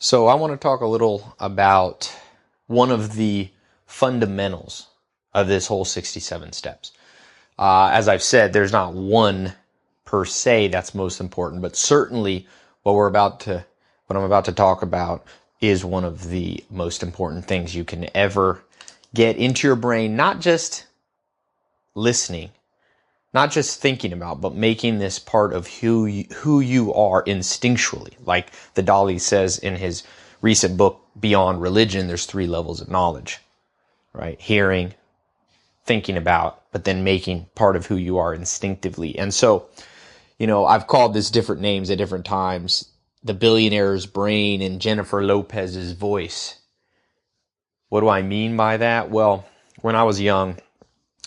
So I want to talk a little about one of the fundamentals of this whole 67 steps. As I've said, there's not one per se that's most important, but certainly what I'm about to talk about is one of the most important things you can ever get into your brain, not just listening, not just thinking about, but making this part of who you are instinctually. Like the Dalai says in his recent book, Beyond Religion, there's 3 levels of knowledge, right? Hearing, thinking about, but then making part of who you are instinctively. And so, I've called this different names at different times. The billionaire's brain and Jennifer Lopez's voice. What do I mean by that? Well, when I was young,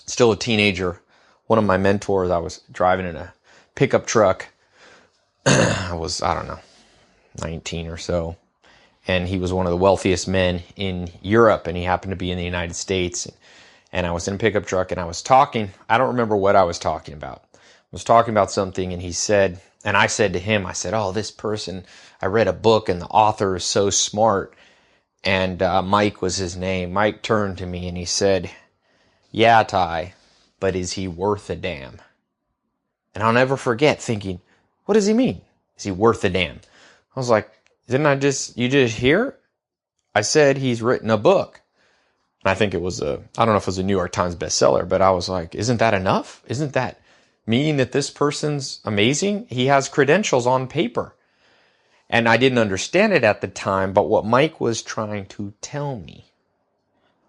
still a teenager, one of my mentors, I was driving in a pickup truck. I was, 19 or so. And he was one of the wealthiest men in Europe, and he happened to be in the United States. And I was in a pickup truck, and I was talking. I don't remember what I was talking about. I was talking about something, and he said, and I said to him, I said, oh, this person, I read a book, and the author is so smart. And Mike was his name. Mike turned to me, and he said, yeah, Ty, but is he worth a damn? And I'll never forget thinking, what does he mean? Is he worth a damn? I was like, you just hear? I said he's written a book. And I think it was I don't know if it was a New York Times bestseller, but I was like, isn't that enough? Isn't that meaning that this person's amazing? He has credentials on paper. And I didn't understand it at the time, but what Mike was trying to tell me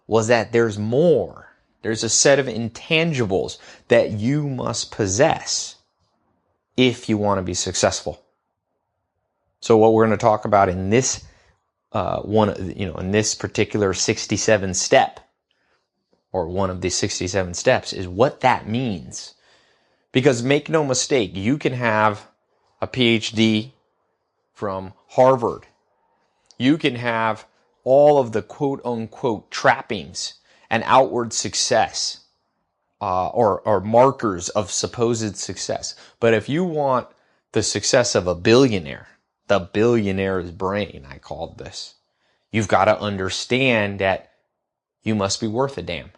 was that there's more. There's a set of intangibles that you must possess if you want to be successful. So what we're going to talk about in this in this particular 67 step, or one of the 67 steps, is what that means. Because make no mistake, you can have a PhD from Harvard. You can have all of the quote unquote trappings and outward success, or markers of supposed success. But if you want the success of a billionaire, the billionaire's brain, I called this, you've got to understand that you must be worth a damn.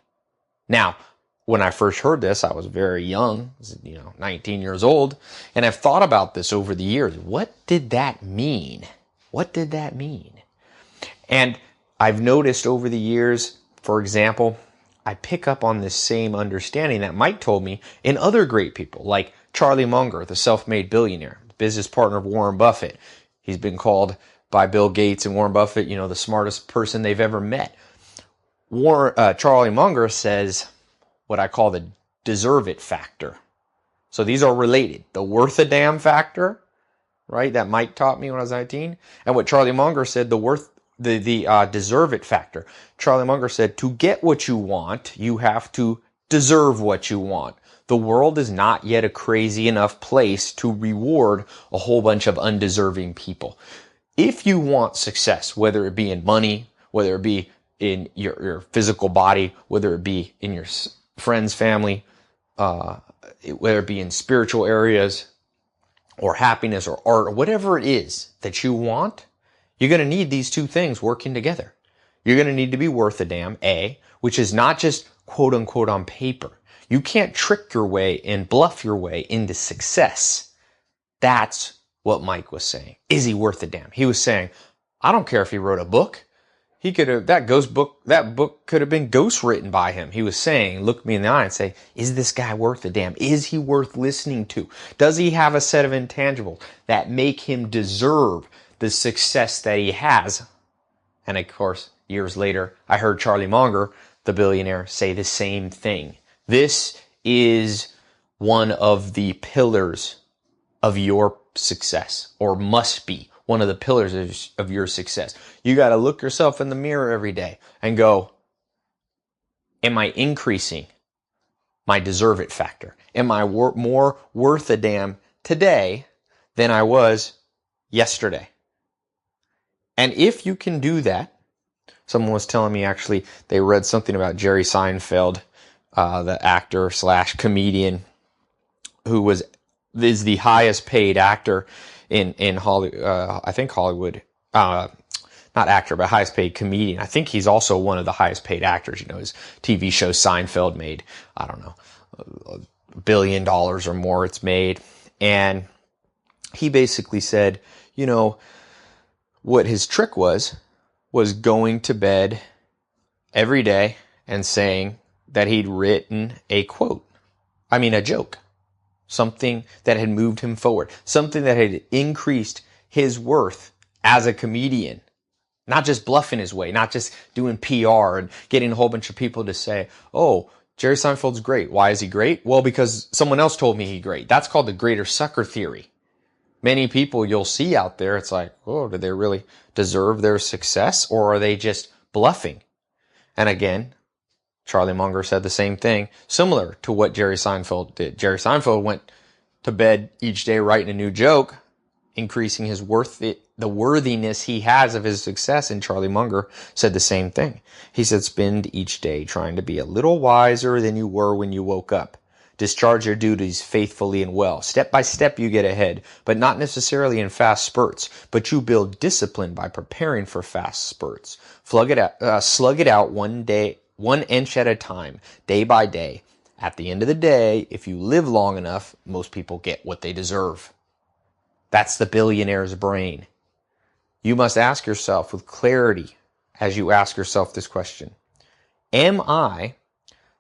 Now, when I first heard this, I was very young, 19 years old, and I've thought about this over the years. What did that mean? What did that mean? And I've noticed over the years, for example, I pick up on this same understanding that Mike told me in other great people, like Charlie Munger, the self-made billionaire, business partner of Warren Buffett. He's been called by Bill Gates and Warren Buffett, the smartest person they've ever met. Charlie Munger says what I call the deserve it factor. So these are related. The worth a damn factor, right, that Mike taught me when I was 19, and what Charlie Munger said, the deserve it factor. Charlie Munger said, to get what you want, you have to deserve what you want. The world is not yet a crazy enough place to reward a whole bunch of undeserving people. If you want success, whether it be in money, whether it be in your physical body, whether it be in your friends, family, whether it be in spiritual areas or happiness or art or whatever it is that you want, you're going to need these 2 things working together. You're going to need to be worth a damn, A, which is not just quote unquote on paper. You can't trick your way and bluff your way into success. That's what Mike was saying. Is he worth a damn? He was saying, I don't care if he wrote a book. That book could have been ghost written by him. He was saying, look me in the eye and say, is this guy worth a damn? Is he worth listening to? Does he have a set of intangibles that make him deserve the success that he has? And of course, years later, I heard Charlie Munger, the billionaire, say the same thing. This is one of the pillars of your success, or must be one of the pillars of your success. You got to look yourself in the mirror every day and go, am I increasing my deserve it factor? Am I more worth a damn today than I was yesterday? And if you can do that, someone was telling me actually they read something about Jerry Seinfeld, the actor / comedian who is the highest paid actor in Hollywood, I think Hollywood, not actor, but highest paid comedian. I think he's also one of the highest paid actors. You know, his TV show Seinfeld made, I don't know, $1 billion or more it's made. And he basically said, you know, what his trick was going to bed every day and saying that he'd written a joke, something that had moved him forward, something that had increased his worth as a comedian, not just bluffing his way, not just doing PR and getting a whole bunch of people to say, oh, Jerry Seinfeld's great. Why is he great? Well, because someone else told me he's great. That's called the greater sucker theory. Many people you'll see out there, it's like, oh, do they really deserve their success, or are they just bluffing? And again, Charlie Munger said the same thing, similar to what Jerry Seinfeld did. Jerry Seinfeld went to bed each day writing a new joke, increasing his the worthiness he has of his success. And Charlie Munger said the same thing. He said, spend each day trying to be a little wiser than you were when you woke up. Discharge your duties faithfully and well. Step by step you get ahead, but not necessarily in fast spurts. But you build discipline by preparing for fast spurts. Slug it out 1 day, 1 inch at a time, day by day. At the end of the day, if you live long enough, most people get what they deserve. That's the billionaire's brain. You must ask yourself with clarity as you ask yourself this question. Am I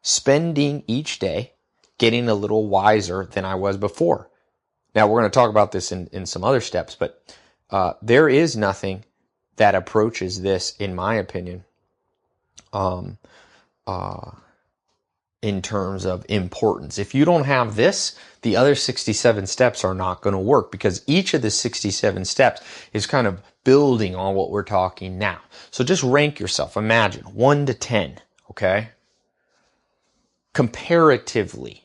spending each day getting a little wiser than I was before? Now, we're going to talk about this in some other steps, but there is nothing that approaches this, in my opinion, in terms of importance. If you don't have this, the other 67 steps are not going to work, because each of the 67 steps is kind of building on what we're talking now. So just rank yourself. Imagine 1 to 10, okay? Comparatively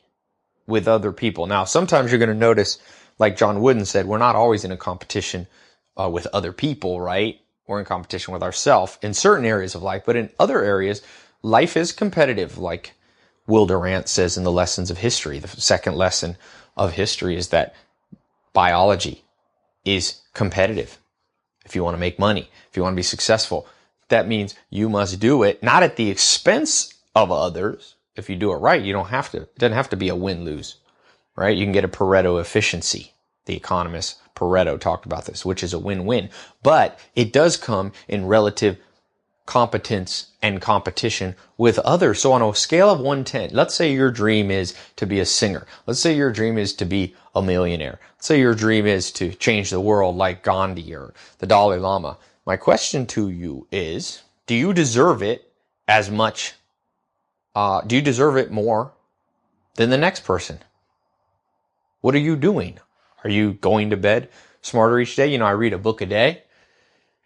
with other people. Now, sometimes you're going to notice, like John Wooden said, we're not always in a competition with other people, right? We're in competition with ourselves in certain areas of life, but in other areas, life is competitive. Like Will Durant says in the Lessons of History, the second lesson of history is that biology is competitive. If you want to make money, if you want to be successful, that means you must do it not at the expense of others. If you do it right, you don't have to. It doesn't have to be a win-lose, right? You can get a Pareto efficiency. The economist Pareto talked about this, which is a win-win. But it does come in relative competence and competition with others. So on a scale of 1 to 10, let's say your dream is to be a singer. Let's say your dream is to be a millionaire. Let's say your dream is to change the world like Gandhi or the Dalai Lama. My question to you is, do you deserve it as much? Do you deserve it more than the next person? What are you doing? Are you going to bed smarter each day? You know, I read a book a day.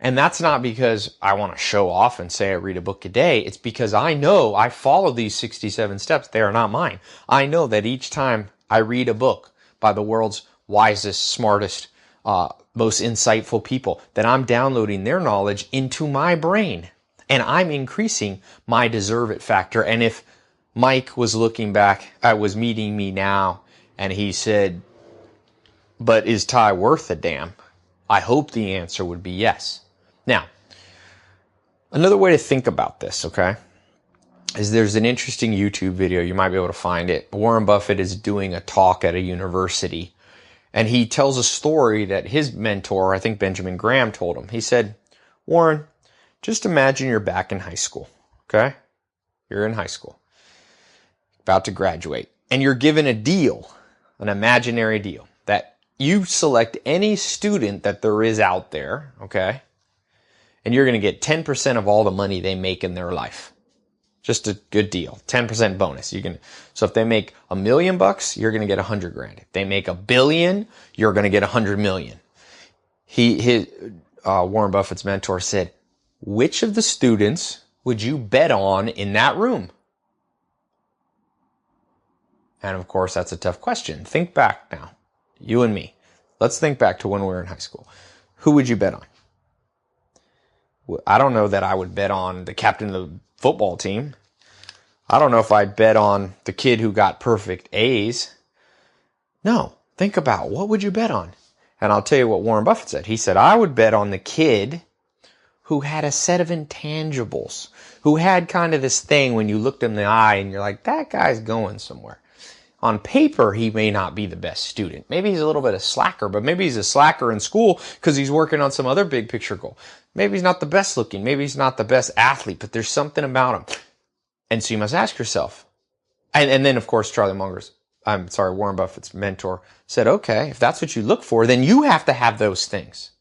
And that's not because I want to show off and say I read a book a day. It's because I know I follow these 67 steps. They are not mine. I know that each time I read a book by the world's wisest, smartest, most insightful people, that I'm downloading their knowledge into my brain. And I'm increasing my deserve it factor. And if Mike was looking back, was meeting me now, and he said, but is Ty worth a damn? I hope the answer would be yes. Now, another way to think about this, okay, is there's an interesting YouTube video. You might be able to find it. Warren Buffett is doing a talk at a university, and he tells a story that his mentor, I think Benjamin Graham, told him. He said, Warren, just imagine you're back in high school, okay? You're in high school, about to graduate, and you're given a deal, an imaginary deal, that you select any student that there is out there, okay? And you're going to get 10% of all the money they make in their life. Just a good deal. 10% bonus. So if they make $1 million, you're going to get 100 grand. If they make $1 billion, you're going to get 100 million. Warren Buffett's mentor said, which of the students would you bet on in that room? And of course, that's a tough question. Think back now. You and me. Let's think back to when we were in high school. Who would you bet on? I don't know that I would bet on the captain of the football team. I don't know if I'd bet on the kid who got perfect A's. No, think about what would you bet on? And I'll tell you what Warren Buffett said. He said, I would bet on the kid who had a set of intangibles, who had kind of this thing when you looked him in the eye and you're like, that guy's going somewhere. On paper, he may not be the best student. Maybe he's a little bit of slacker, but maybe he's a slacker in school because he's working on some other big picture goal. Maybe he's not the best looking. Maybe he's not the best athlete, but there's something about him. And so you must ask yourself. And then, of course, Warren Buffett's mentor said, okay, if that's what you look for, then you have to have those things.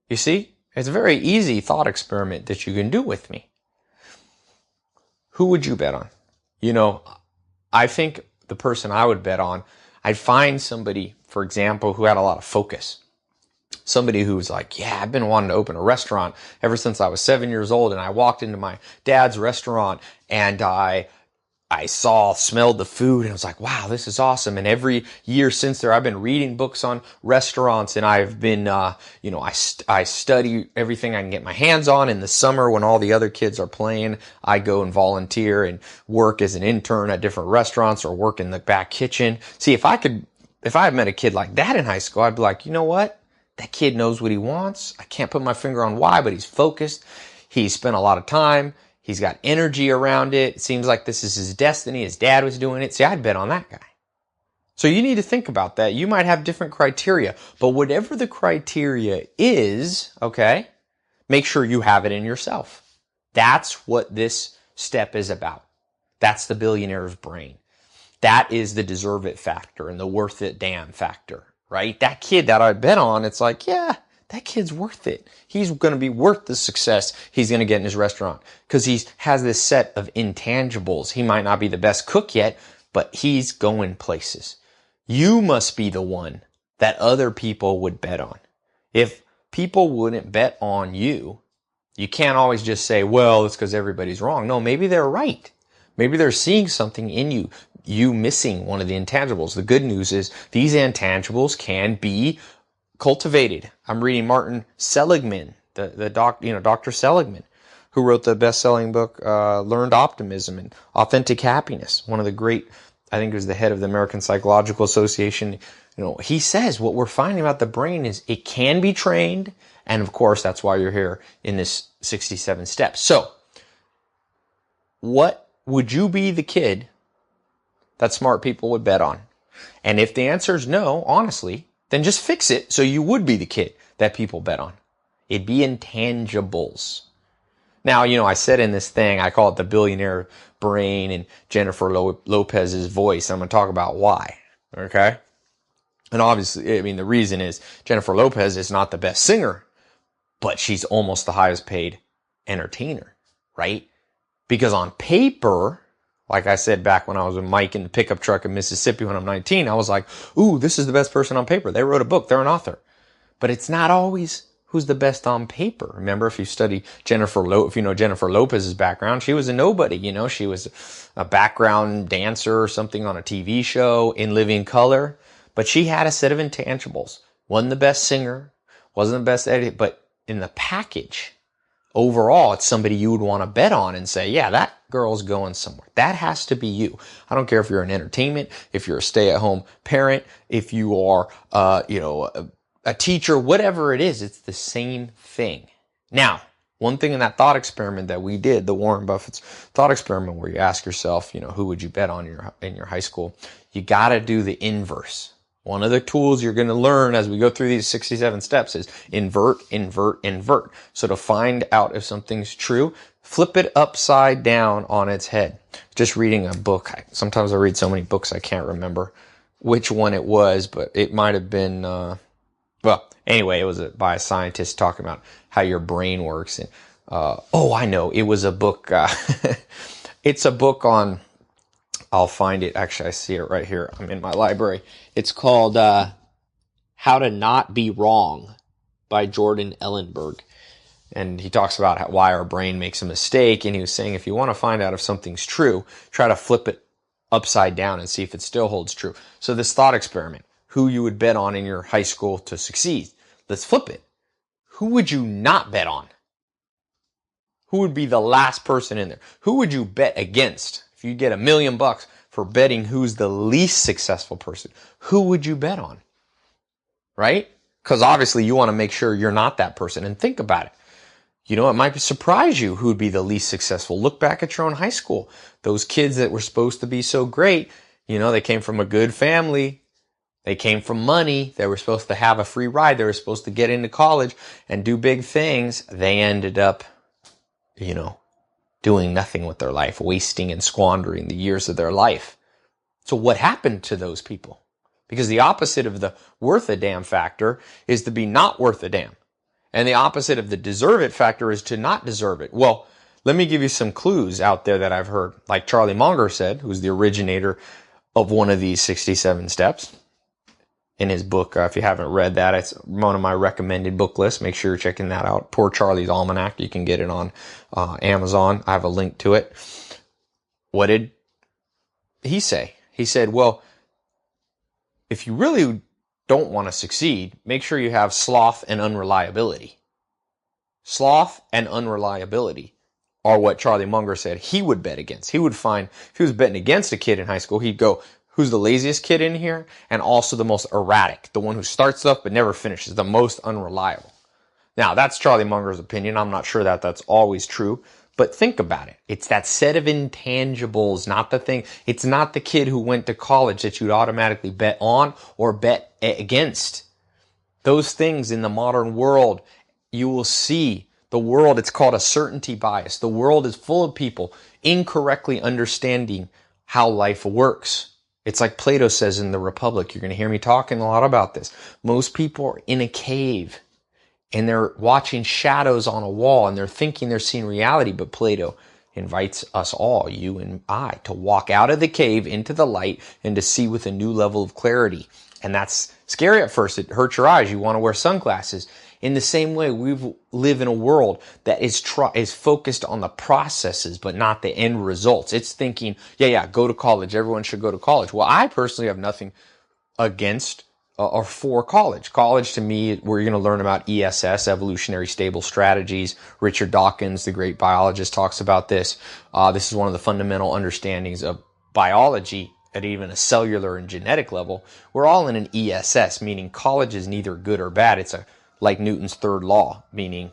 You see, it's a very easy thought experiment that you can do with me. Who would you bet on? You know, I think the person I would bet on, I'd find somebody, for example, who had a lot of focus. Somebody who's like, yeah, I've been wanting to open a restaurant ever since I was 7 years old. And I walked into my dad's restaurant and I smelled the food and I was like, wow, this is awesome. And every year since there, I've been reading books on restaurants and I've been, I study everything I can get my hands on. In the summer when all the other kids are playing, I go and volunteer and work as an intern at different restaurants or work in the back kitchen. See, if I had met a kid like that in high school, I'd be like, you know what? That kid knows what he wants. I can't put my finger on why, but he's focused. He spent a lot of time. He's got energy around it. It seems like this is his destiny. His dad was doing it. See, I'd bet on that guy. So you need to think about that. You might have different criteria, but whatever the criteria is, okay, make sure you have it in yourself. That's what this step is about. That's the billionaire's brain. That is the deserve it factor and the worth it damn factor, right? That kid that I bet on, it's like, yeah, that kid's worth it. He's going to be worth the success he's going to get in his restaurant because he has this set of intangibles. He might not be the best cook yet, but he's going places. You must be the one that other people would bet on. If people wouldn't bet on you, you can't always just say, well, it's because everybody's wrong. No, maybe they're right. Maybe they're seeing something in you missing one of the intangibles. The good news is these intangibles can be cultivated. I'm reading Martin Seligman, Dr. Seligman, who wrote the best-selling book, Learned Optimism and Authentic Happiness. One of the great, I think he was the head of the American Psychological Association. He says what we're finding about the brain is it can be trained. And of course, that's why you're here in this 67 steps. So what would you be the kid that smart people would bet on? And if the answer is no, honestly, then just fix it so you would be the kid that people bet on. It'd be intangibles. Now, I said in this thing, I call it the billionaire brain and Jennifer Lopez's voice. I'm going to talk about why. Okay? And obviously, the reason is Jennifer Lopez is not the best singer, but she's almost the highest paid entertainer, right? Because on paper, like I said back when I was with Mike in the pickup truck in Mississippi when I'm 19, I was like, ooh, this is the best person on paper. They wrote a book. They're an author. But it's not always who's the best on paper. Remember, if you study if you know Jennifer Lopez's background, she was a nobody. She was a background dancer or something on a TV show in living color. But she had a set of intangibles. Wasn't the best singer, wasn't the best editor, but in the package, overall, it's somebody you would want to bet on and say, yeah, that girl's going somewhere. That has to be you. I don't care if you're in entertainment, if you're a stay-at-home parent, if you are, a teacher, whatever it is, it's the same thing. Now, one thing in that thought experiment that we did, the Warren Buffett's thought experiment, where you ask yourself, who would you bet on in your high school? You got to do the inverse. One of the tools you're going to learn as we go through these 67 steps is invert, invert, invert. So to find out if something's true, flip it upside down on its head. Just reading a book. Sometimes I read so many books I can't remember which one it was, but it might have been, anyway, it was by a scientist talking about how your brain works. And, I know. It was a book. It's a book on, I'll find it. Actually, I see it right here. I'm in my library. It's called How to Not Be Wrong by Jordan Ellenberg. And he talks about why our brain makes a mistake. And he was saying if you want to find out if something's true, try to flip it upside down and see if it still holds true. So this thought experiment, who you would bet on in your high school to succeed. Let's flip it. Who would you not bet on? Who would be the last person in there? Who would you bet against? If you get $1 million for betting who's the least successful person, who would you bet on? Right? Because obviously you want to make sure you're not that person. And think about it. You know, it might surprise you who would be the least successful. Look back at your own high school. Those kids that were supposed to be so great, you know, they came from a good family. They came from money. They were supposed to have a free ride. They were supposed to get into college and do big things. They ended up, you know, doing nothing with their life, wasting and squandering the years of their life. So what happened to those people? Because the opposite of the worth a damn factor is to be not worth a damn. And the opposite of the deserve it factor is to not deserve it. Well, let me give you some clues out there that I've heard. Like Charlie Munger said, who's the originator of one of these 67 steps. In his book, if you haven't read that, it's one of my recommended book lists. Make sure you're checking that out. Poor Charlie's Almanac. You can get it on Amazon. I have a link to it. What did he say? He said, well, if you really don't want to succeed, make sure you have sloth and unreliability. Sloth and unreliability are what Charlie Munger said he would bet against. He would find, if he was betting against a kid in high school, he'd go, who's the laziest kid in here? And also the most erratic, the one who starts stuff but never finishes, the most unreliable. Now, that's Charlie Munger's opinion. I'm not sure that that's always true. But think about it. It's that set of intangibles, not the thing. It's not the kid who went to college that you'd automatically bet on or bet against. Those things in the modern world, you will see the world, it's called a certainty bias. The world is full of people incorrectly understanding how life works. It's like Plato says in the Republic. You're going to hear me talking a lot about this. Most people are in a cave and they're watching shadows on a wall and they're thinking they're seeing reality. But Plato invites us all, you and I, to walk out of the cave into the light and to see with a new level of clarity. And that's scary at first. It hurts your eyes. You want to wear sunglasses. In the same way, we live in a world that is focused on the processes, but not the end results. It's thinking, yeah, go to college. Everyone should go to college. Well, I personally have nothing against or for college. College, to me, where you're going to learn about ESS, evolutionary stable strategies. Richard Dawkins, the great biologist, talks about this. This is one of the fundamental understandings of biology at even a cellular and genetic level. We're all in an ESS, meaning college is neither good or bad. It's like Newton's third law, meaning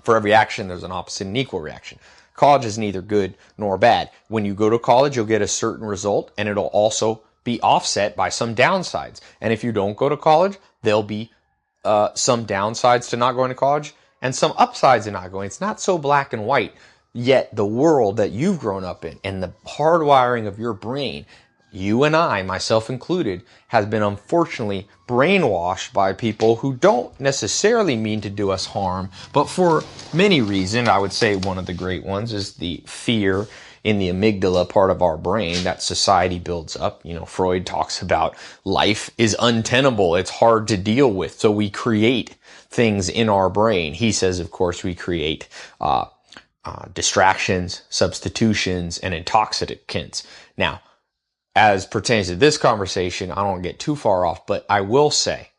for every action, there's an opposite and equal reaction. College is neither good nor bad. When you go to college, you'll get a certain result, and it'll also be offset by some downsides. And if you don't go to college, there'll be some downsides to not going to college and some upsides to not going. It's not so black and white. Yet the world that you've grown up in and the hardwiring of your brain, you and I, myself included, has been unfortunately brainwashed by people who don't necessarily mean to do us harm, but for many reasons. I would say one of the great ones is the fear in the amygdala part of our brain that society builds up. You know, Freud talks about life is untenable. It's hard to deal with. So we create things in our brain. He says, of course, we create distractions, substitutions, and intoxicants. Now, as pertains to this conversation, I don't get too far off, but I will say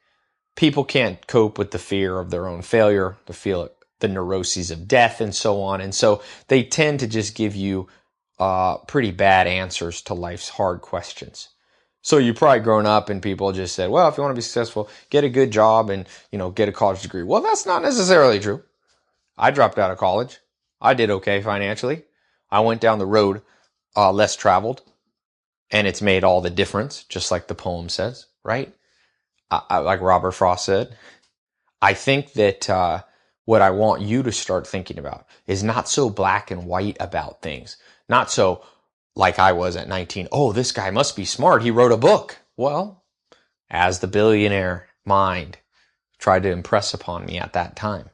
people can't cope with the fear of their own failure, the neuroses of death, and so on. And so they tend to just give you pretty bad answers to life's hard questions. So you've probably grown up and people just said, well, if you want to be successful, get a good job and, get a college degree. Well, that's not necessarily true. I dropped out of college. I did okay financially. I went down the road less traveled, and it's made all the difference, just like the poem says, right? Like Robert Frost said. I think that what I want you to start thinking about is not so black and white about things. Not so like I was at 19. Oh, this guy must be smart. He wrote a book. Well, as the billionaire mind tried to impress upon me at that time.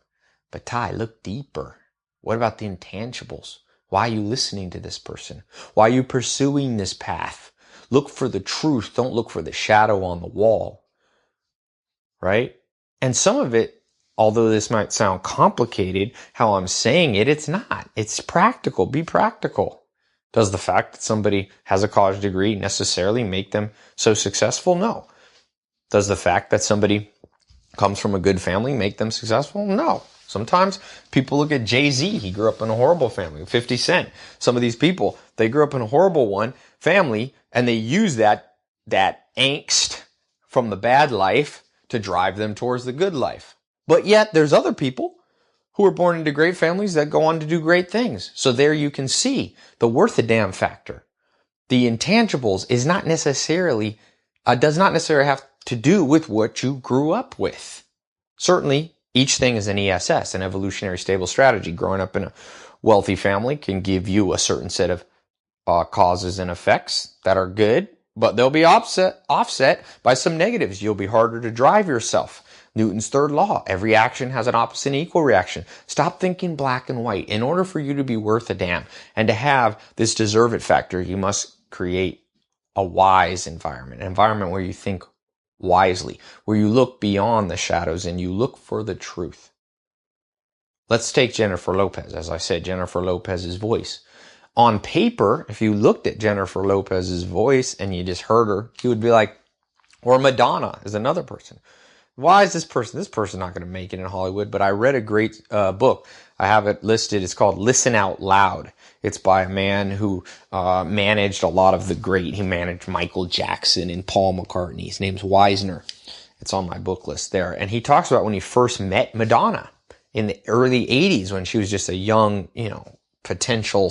But Ty, look deeper. What about the intangibles? Why are you listening to this person? Why are you pursuing this path? Look for the truth. Don't look for the shadow on the wall. Right? And some of it, although this might sound complicated, how I'm saying it, it's not. It's practical. Be practical. Does the fact that somebody has a college degree necessarily make them so successful? No. Does the fact that somebody comes from a good family make them successful? No. Sometimes people look at Jay-Z. He grew up in a horrible family. 50 Cent. Some of these people, they grew up in a horrible family, and they use that angst from the bad life to drive them towards the good life. But yet there's other people who are born into great families that go on to do great things. So there you can see the worth a damn factor. The intangibles is not necessarily, does not necessarily have to do with what you grew up with. Certainly, each thing is an ESS, an evolutionary stable strategy. Growing up in a wealthy family can give you a certain set of causes and effects that are good, but they'll be offset by some negatives. You'll be harder to drive yourself. Newton's third law, every action has an opposite and equal reaction. Stop thinking black and white. In order for you to be worth a damn and to have this deserve it factor, you must create a wise environment, an environment where you think wisely, where you look beyond the shadows and you look for the truth. Let's take Jennifer Lopez. As I said, Jennifer Lopez's voice. On paper, if you looked at Jennifer Lopez's voice and you just heard her, you would be like, or Madonna is another person. Why is this person not going to make it in Hollywood? But I read a great book. I have it listed. It's called Listen Out Loud. It's by a man who managed a lot of the great. He managed Michael Jackson and Paul McCartney. His name's Wisner. It's on my book list there. And he talks about when he first met Madonna in the early 80s when she was just a young, potential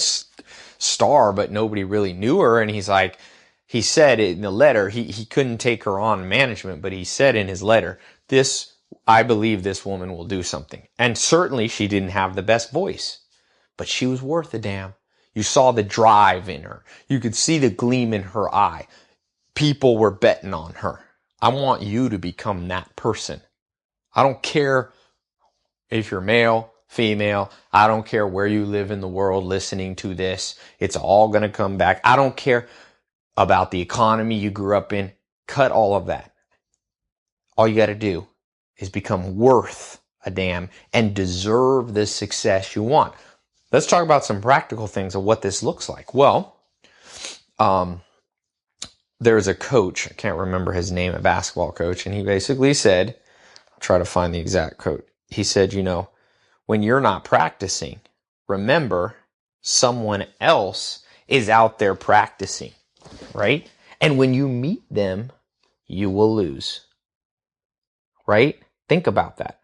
star, but nobody really knew her. And he's like, he said in the letter, he couldn't take her on management, but he said in his letter, I believe this woman will do something. And certainly she didn't have the best voice, but she was worth a damn. You saw the drive in her. You could see the gleam in her eye. People were betting on her. I want you to become that person. I don't care if you're male, female. I don't care where you live in the world listening to this. It's all going to come back. I don't care about the economy you grew up in. Cut all of that. All you got to do is become worth a damn and deserve the success you want. Let's talk about some practical things of what this looks like. Well, there's a coach, I can't remember his name, a basketball coach, and he basically said, I'll try to find the exact quote. He said, when you're not practicing, remember someone else is out there practicing, right? And when you meet them, you will lose, right? Think about that.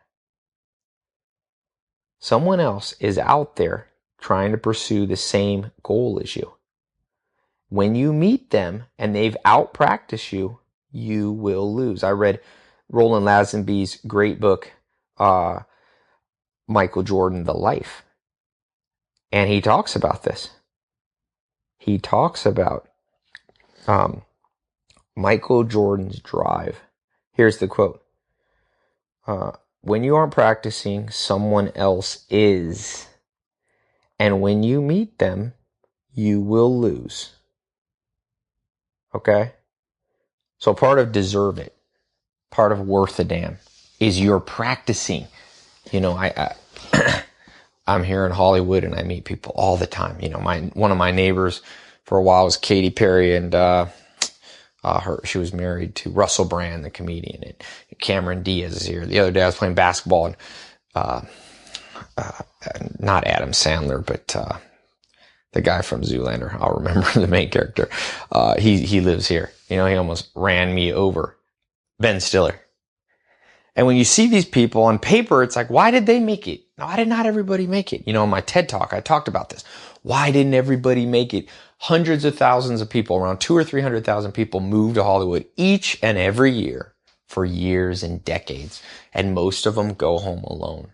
Someone else is out there trying to pursue the same goal as you. When you meet them and they've out-practiced you, you will lose. I read Roland Lazenby's great book, Michael Jordan, The Life. And he talks about this. He talks about Michael Jordan's drive. Here's the quote. When you aren't practicing, someone else is. And when you meet them, you will lose. Okay? So part of deserve it, part of worth a damn, is you're practicing. I'm here in Hollywood and I meet people all the time. One of my neighbors for a while was Katy Perry, and she was married to Russell Brand, the comedian, and Cameron Diaz is here. The other day I was playing basketball and not Adam Sandler, but the guy from Zoolander. I'll remember the main character. He lives here. He almost ran me over. Ben Stiller. And when you see these people on paper, it's like, why did they make it? Why did not everybody make it? In my TED Talk, I talked about this. Why didn't everybody make it? Hundreds of thousands of people, around 200,000 or 300,000 people move to Hollywood each and every year for years and decades. And most of them go home alone.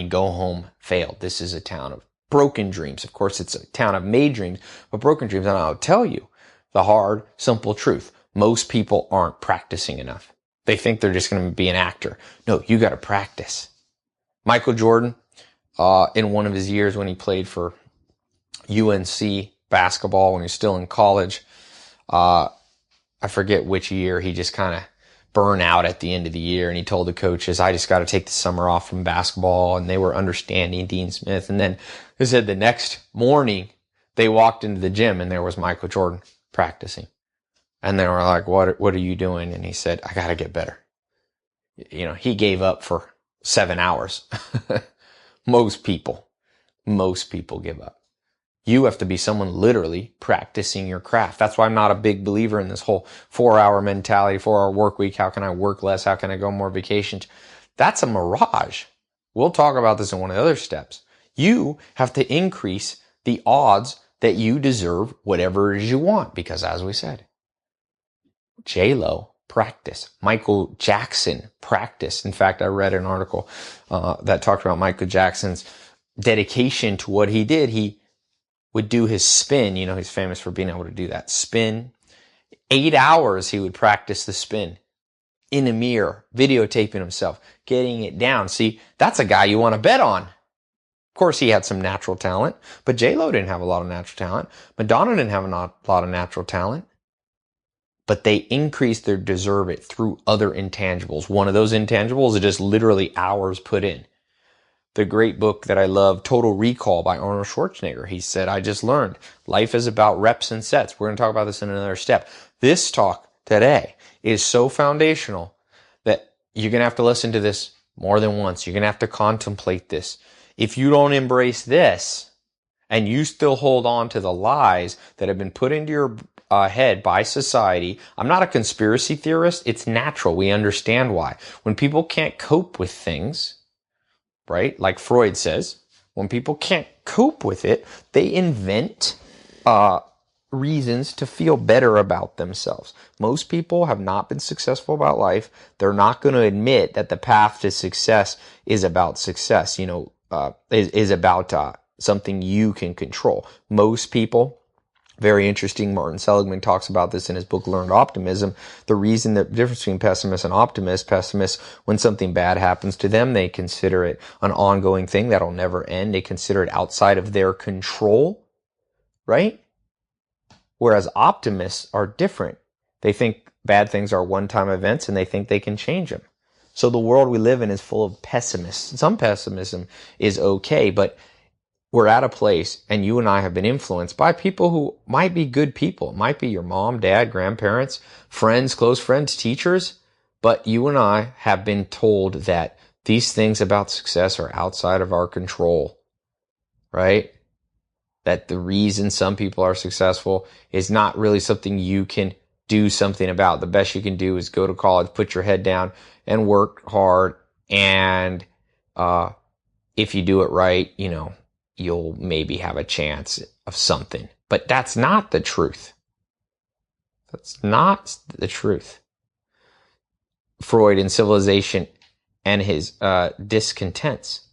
Go home failed. This is a town of broken dreams. Of course, it's a town of made dreams, but broken dreams. And I'll tell you the hard, simple truth. Most people aren't practicing enough. They think they're just going to be an actor. No, you got to practice. Michael Jordan, in one of his years when he played for UNC basketball, when he was still in college, I forget which year, he just kind of burned out at the end of the year, and he told the coaches, I just got to take the summer off from basketball, and they were understanding Dean Smith. And then they said the next morning they walked into the gym and there was Michael Jordan practicing. And they were like, what are you doing? And he said, I got to get better. He gave up for 7 hours. Most people give up. You have to be someone literally practicing your craft. That's why I'm not a big believer in this whole 4-hour mentality, 4-hour work week. How can I work less? How can I go more vacations? That's a mirage. We'll talk about this in one of the other steps. You have to increase the odds that you deserve whatever it is you want, because as we said, J-Lo, practice. Michael Jackson, practice. In fact, I read an article that talked about Michael Jackson's dedication to what he did. He would do his spin. You know, he's famous for being able to do that spin. 8 hours he would practice the spin in a mirror, videotaping himself, getting it down. See, that's a guy you want to bet on. Of course, he had some natural talent, but J-Lo didn't have a lot of natural talent. Madonna didn't have a lot of natural talent. But they increase their deserve it through other intangibles. One of those intangibles is just literally hours put in. The great book that I love, Total Recall by Arnold Schwarzenegger. He said, I just learned life is about reps and sets. We're going to talk about this in another step. This talk today is so foundational that you're going to have to listen to this more than once. You're going to have to contemplate this. If you don't embrace this and you still hold on to the lies that have been put into your head by society. I'm not a conspiracy theorist. It's natural. We understand why. When people can't cope with things, right? Like Freud says, when people can't cope with it, they invent reasons to feel better about themselves. Most people have not been successful about life. They're not going to admit that the path to success is about success, is about something you can control. Most people, very interesting, Martin Seligman talks about this in his book, Learned Optimism. The difference between pessimists and optimists, when something bad happens to them, they consider it an ongoing thing that'll never end. They consider it outside of their control, right? Whereas optimists are different. They think bad things are one-time events and they think they can change them. So the world we live in is full of pessimists. Some pessimism is okay, but we're at a place, and you and I have been influenced by people who might be good people. It might be your mom, dad, grandparents, friends, close friends, teachers. But you and I have been told that these things about success are outside of our control, right? That the reason some people are successful is not really something you can do something about. The best you can do is go to college, put your head down, and work hard. And if you do it right, you'll maybe have a chance of something. But that's not the truth. That's not the truth. Freud in Civilization and his discontents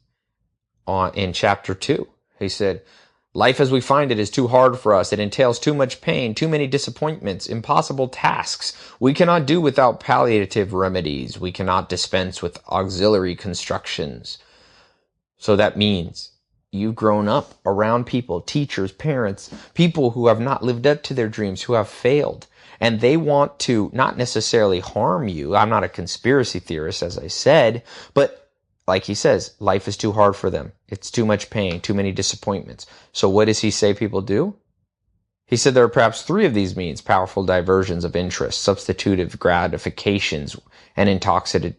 in chapter 2, he said, life as we find it is too hard for us. It entails too much pain, too many disappointments, impossible tasks. We cannot do without palliative remedies. We cannot dispense with auxiliary constructions. So that means you've grown up around people, teachers, parents, people who have not lived up to their dreams, who have failed. And they want to not necessarily harm you. I'm not a conspiracy theorist, as I said, but like he says, life is too hard for them. It's too much pain, too many disappointments. So what does he say people do? He said there are perhaps 3 of these means: powerful diversions of interest, substitutive gratifications, and intoxicating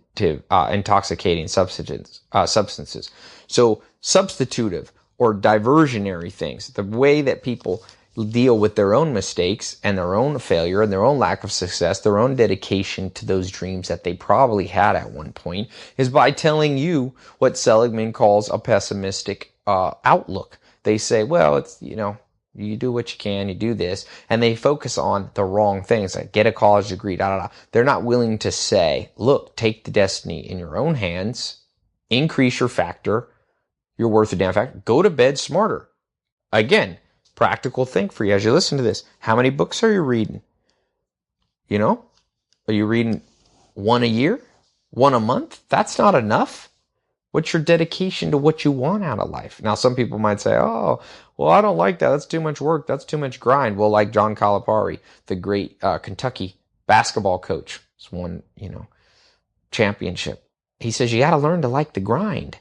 substances. So substitutive or diversionary things, the way that people deal with their own mistakes and their own failure and their own lack of success, their own dedication to those dreams that they probably had at one point, is by telling you what Seligman calls a pessimistic outlook. They say, well, it's, you do what you can, you do this, and they focus on the wrong things, like get a college degree, They're not willing to say, look, take the destiny in your own hands, increase your factor, your worth of damn factor, go to bed smarter. Again, practical thing for you as you listen to this. How many books are you reading? Are you reading 1 a year? 1 a month? That's not enough. What's your dedication to what you want out of life? Now, some people might say, oh, well, I don't like that. That's too much work. That's too much grind. Well, like John Calipari, the great Kentucky basketball coach, has won, championship. He says you got to learn to like the grind.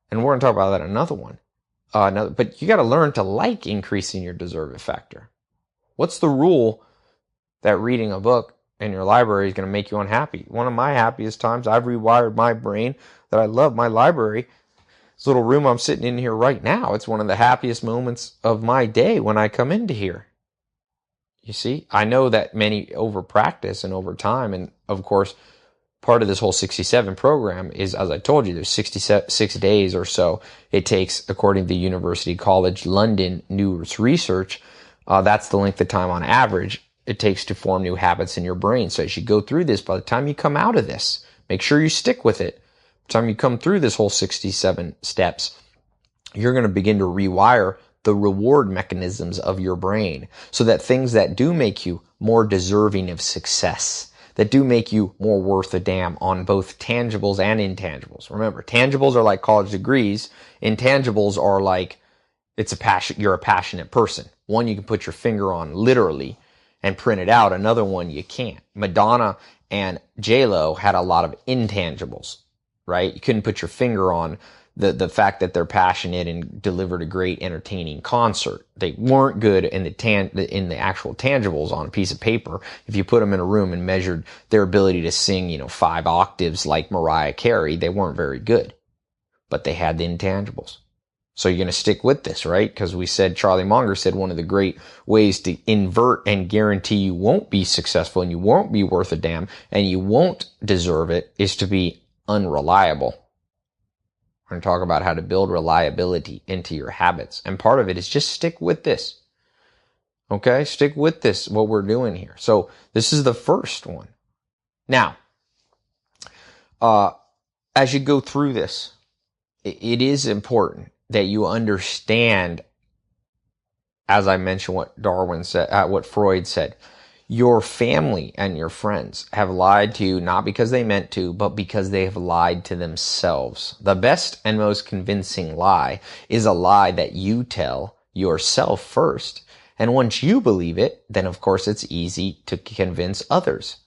And we're going to talk about that in another one. But you got to learn to like increasing your deserve it factor. What's the rule that reading a book in your library is going to make you unhappy? One of my happiest times, I've rewired my brain that I love my library. This little room I'm sitting in here right now, it's one of the happiest moments of my day when I come into here. You see, I know that many over practice and over time, and of course, part of this whole 67 program is, as I told you, there's 66 days or so it takes, according to the University College London News research. That's the length of time on average it takes to form new habits in your brain. So as you go through this, by the time you come out of this, make sure you stick with it. By the time you come through this whole 67 steps, you're going to begin to rewire the reward mechanisms of your brain so that things that do make you more deserving of success, that do make you more worth a damn on both tangibles and intangibles. Remember, tangibles are like college degrees. Intangibles are like, it's a passion. You're a passionate person. One you can put your finger on literally and print it out. Another one you can't. Madonna and J-Lo had a lot of intangibles, right? You couldn't put your finger on the fact that they're passionate and delivered a great entertaining concert. They weren't good in the actual tangibles on a piece of paper. If you put them in a room and measured their ability to sing, 5 octaves like Mariah Carey, they weren't very good. But they had the intangibles. So you're going to stick with this, right? Because we said, Charlie Munger said, one of the great ways to invert and guarantee you won't be successful and you won't be worth a damn and you won't deserve it is to be unreliable. We're going to talk about how to build reliability into your habits. And part of it is just stick with this. Okay? Stick with this, what we're doing here. So this is the first one. Now, as you go through this, it is important that you understand, as I mentioned, what Darwin said, what Freud said. Your family and your friends have lied to you, not because they meant to, but because they have lied to themselves. The best and most convincing lie is a lie that you tell yourself first. And once you believe it, then of course it's easy to convince others.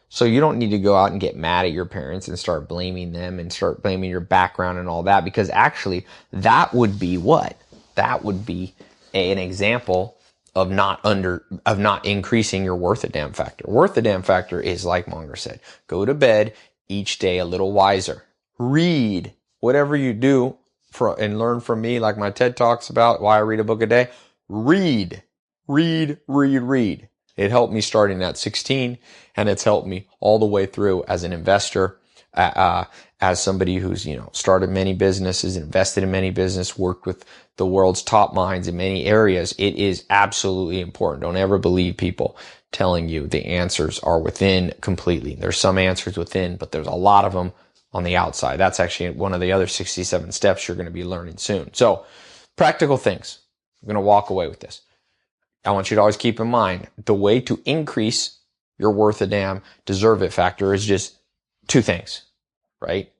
So you don't need to go out and get mad at your parents and start blaming them and start blaming your background and all that, because actually that would be what? That would be an example of not increasing your worth a damn factor. Worth a damn factor is, like Munger said, go to bed each day a little wiser. Read whatever you do and learn from me, like my TED Talks about why I read a book a day. Read. It helped me starting at 16, and it's helped me all the way through as an investor, as somebody who's, started many businesses, invested in many businesses, worked with the world's top minds in many areas. It is absolutely important. Don't ever believe people telling you the answers are within completely. There's some answers within, but there's a lot of them on the outside. That's actually one of the other 67 steps you're going to be learning soon. So, practical things. I'm going to walk away with this. I want you to always keep in mind, the way to increase your worth a damn, deserve it factor is just 2 things, right?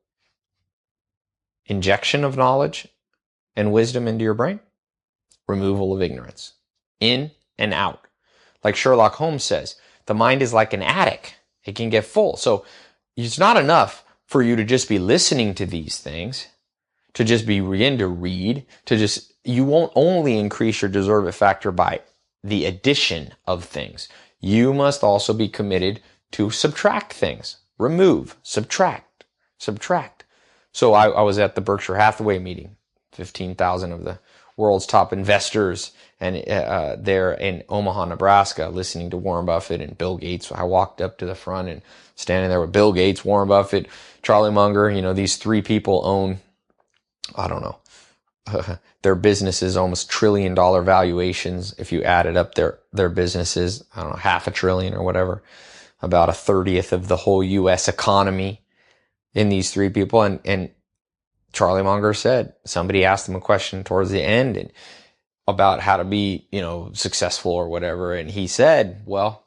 Injection of knowledge and wisdom into your brain. Removal of ignorance. In and out. Like Sherlock Holmes says, the mind is like an attic. It can get full. So it's not enough for you to just be listening to these things, to just begin to read, you won't only increase your deserve it factor by the addition of things. You must also be committed to subtract things. Remove, subtract. So I was at the Berkshire Hathaway meeting, 15,000 of the world's top investors, and there in Omaha, Nebraska, listening to Warren Buffett and Bill Gates. I walked up to the front and standing there with Bill Gates, Warren Buffett, Charlie Munger. These 3 people own, I don't know, their businesses, almost $1 trillion valuations. If you added up their businesses, I don't know, $500 billion or whatever, about 1/30 of the whole U.S. economy in these 3 people. And Charlie Munger said, somebody asked him a question towards the end and about how to be, successful or whatever. And he said, well,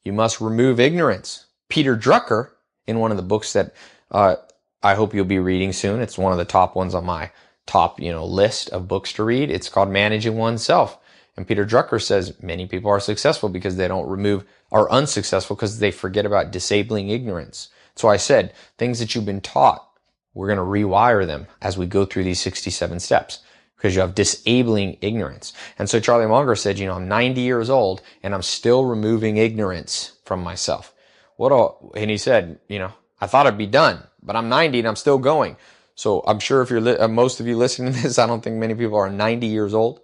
you must remove ignorance. Peter Drucker, in one of the books that, I hope you'll be reading soon. It's one of the top ones on my top, list of books to read. It's called Managing Oneself. And Peter Drucker says many people are successful because they are unsuccessful because they forget about disabling ignorance. So I said, things that you've been taught, we're going to rewire them as we go through these 67 steps because you have disabling ignorance. And so Charlie Munger said, I'm 90 years old and I'm still removing ignorance from myself. And he said, I thought I'd be done, but I'm 90 and I'm still going. So I'm sure if most of you listening to this, I don't think many people are 90 years old.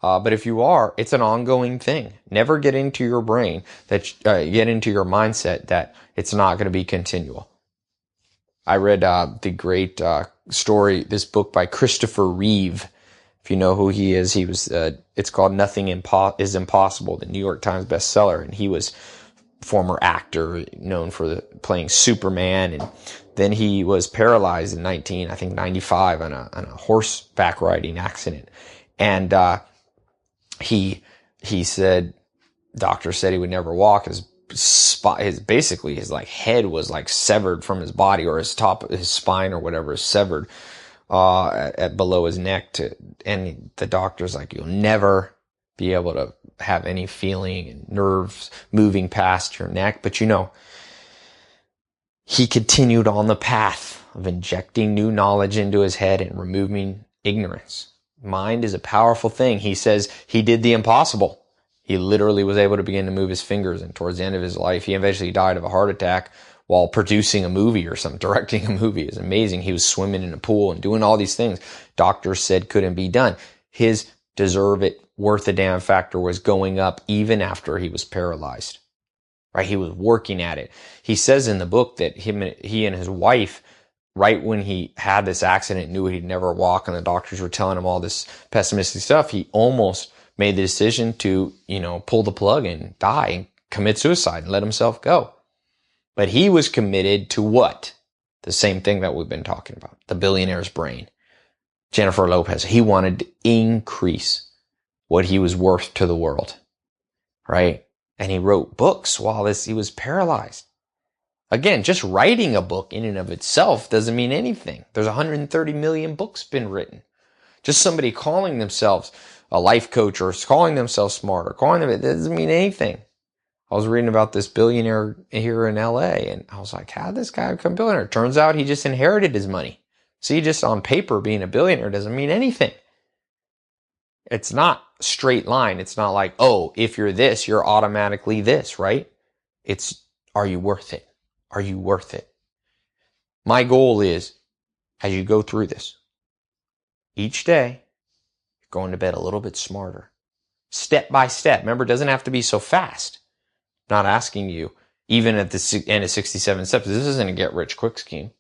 But if you are, it's an ongoing thing. Never get into your brain get into your mindset that it's not going to be continual. I read the great this book by Christopher Reeve. If you know who he is, he was. It's called Nothing is Impossible, the New York Times bestseller, and he was former actor known for playing Superman, and then he was paralyzed in 95 on a horseback riding accident, and he said, doctor said he would never walk. His head was like severed from his body, or his spine or whatever is severed at below his neck, and the doctor's like, you'll never be able to have any feeling and nerves moving past your neck. But he continued on the path of injecting new knowledge into his head and removing ignorance. Mind is a powerful thing. He says he did the impossible. He literally was able to begin to move his fingers, and towards the end of his life, he eventually died of a heart attack while producing a movie or directing a movie. It's amazing. He was swimming in a pool and doing all these things doctors said couldn't be done. His deserve it, worth a damn factor was going up even after he was paralyzed. Right? He was working at it. He says in the book that he and his wife, right when he had this accident, knew he'd never walk, and the doctors were telling him all this pessimistic stuff, he almost made the decision to, pull the plug and die and commit suicide and let himself go. But he was committed to what? The same thing that we've been talking about. The billionaire's brain. Jennifer Lopez. He wanted to increase what he was worth to the world. Right? And he wrote books while he was paralyzed. Again, just writing a book in and of itself doesn't mean anything. There's 130 million books been written. Just somebody calling themselves a life coach or calling themselves smart or it doesn't mean anything. I was reading about this billionaire here in LA, and I was like, how did this guy become a billionaire? Turns out he just inherited his money. See, just on paper, being a billionaire doesn't mean anything. It's not straight line. It's not like, oh, if you're this, you're automatically this, right? It's, are you worth it? Are you worth it? My goal is, as you go through this, each day, you're going to bed a little bit smarter. Step by step. Remember, it doesn't have to be so fast. Not asking you, even at the end of 67 steps, this isn't a get rich quick scheme.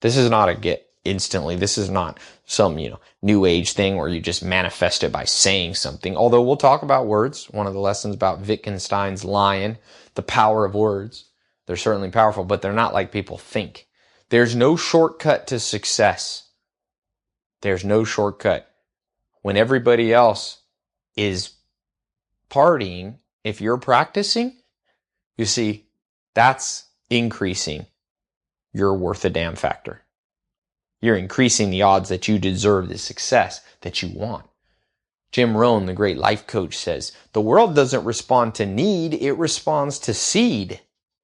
This is not a get instantly. This is not some, new age thing where you just manifest it by saying something. Although we'll talk about words. One of the lessons about Wittgenstein's lion, the power of words. They're certainly powerful, but they're not like people think. There's no shortcut to success. There's no shortcut. When everybody else is partying, if you're practicing, you see, that's increasing your worth a damn factor. You're increasing the odds that you deserve the success that you want. Jim Rohn, the great life coach, says, the world doesn't respond to need, it responds to seed.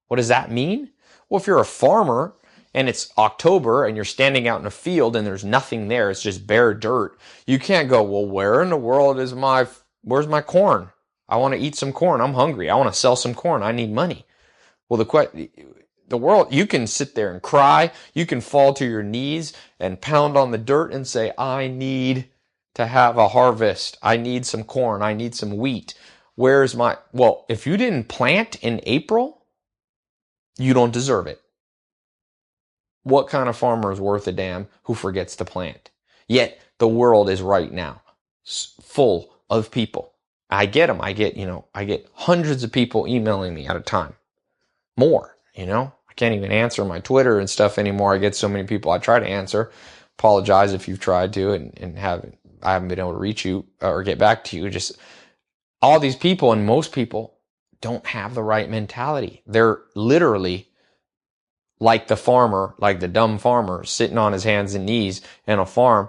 What does that mean? Well, if you're a farmer and it's October and you're standing out in a field and there's nothing there, it's just bare dirt, you can't go, well, where in the world where's my corn? I want to eat some corn. I'm hungry. I want to sell some corn. I need money. Well, the world, you can sit there and cry. You can fall to your knees and pound on the dirt and say, I need to have a harvest. I need some corn. I need some wheat. Well, if you didn't plant in April, you don't deserve it. What kind of farmer is worth a damn who forgets to plant? Yet the world is right now full of people. I get them. I get hundreds of people emailing me at a time. More, I can't even answer my Twitter and stuff anymore. I get so many people I try to answer. Apologize if you've tried to and I haven't been able to reach you or get back to you. Just all these people, and most people don't have the right mentality. They're literally like the farmer, like the dumb farmer sitting on his hands and knees in a farm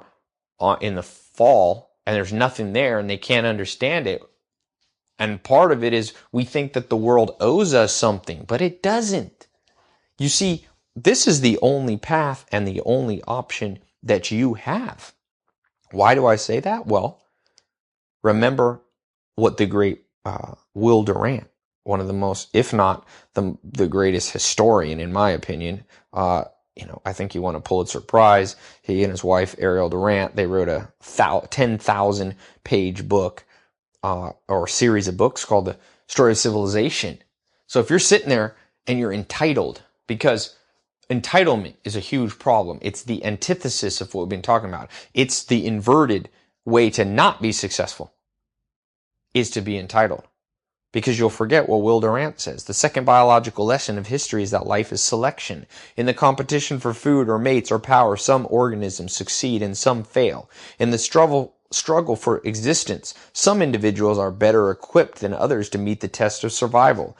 in the fall, and there's nothing there and they can't understand it. And part of it is we think that the world owes us something, but it doesn't. You see, this is the only path and the only option that you have. Why do I say that? Well, remember what the great Will Durant, one of the most, if not the greatest historian, in my opinion, I think he won a Pulitzer Prize. He and his wife, Ariel Durant, they wrote a 10,000 page book or series of books called The Story of Civilization. So if you're sitting there and you're entitled, because entitlement is a huge problem. It's the antithesis of what we've been talking about. It's the inverted way to not be successful, is to be entitled. Because you'll forget what Will Durant says. The second biological lesson of history is that life is selection. In the competition for food or mates or power, some organisms succeed and some fail. In the struggle for existence, some individuals are better equipped than others to meet the test of survival.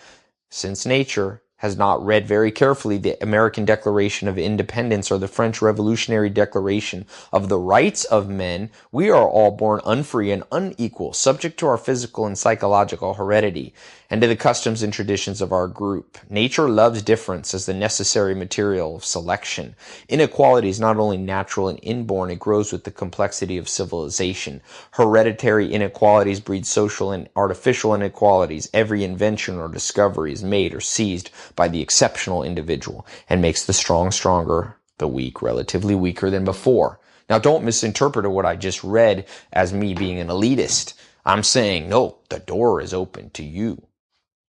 Since nature has not read very carefully the American Declaration of Independence or the French Revolutionary Declaration of the Rights of Men, we are all born unfree and unequal, subject to our physical and psychological heredity, and to the customs and traditions of our group. Nature loves difference as the necessary material of selection. Inequality is not only natural and inborn, it grows with the complexity of civilization. Hereditary inequalities breed social and artificial inequalities. Every invention or discovery is made or seized by the exceptional individual and makes the strong stronger, the weak relatively weaker than before. Now, don't misinterpret what I just read as me being an elitist. I'm saying, no, the door is open to you.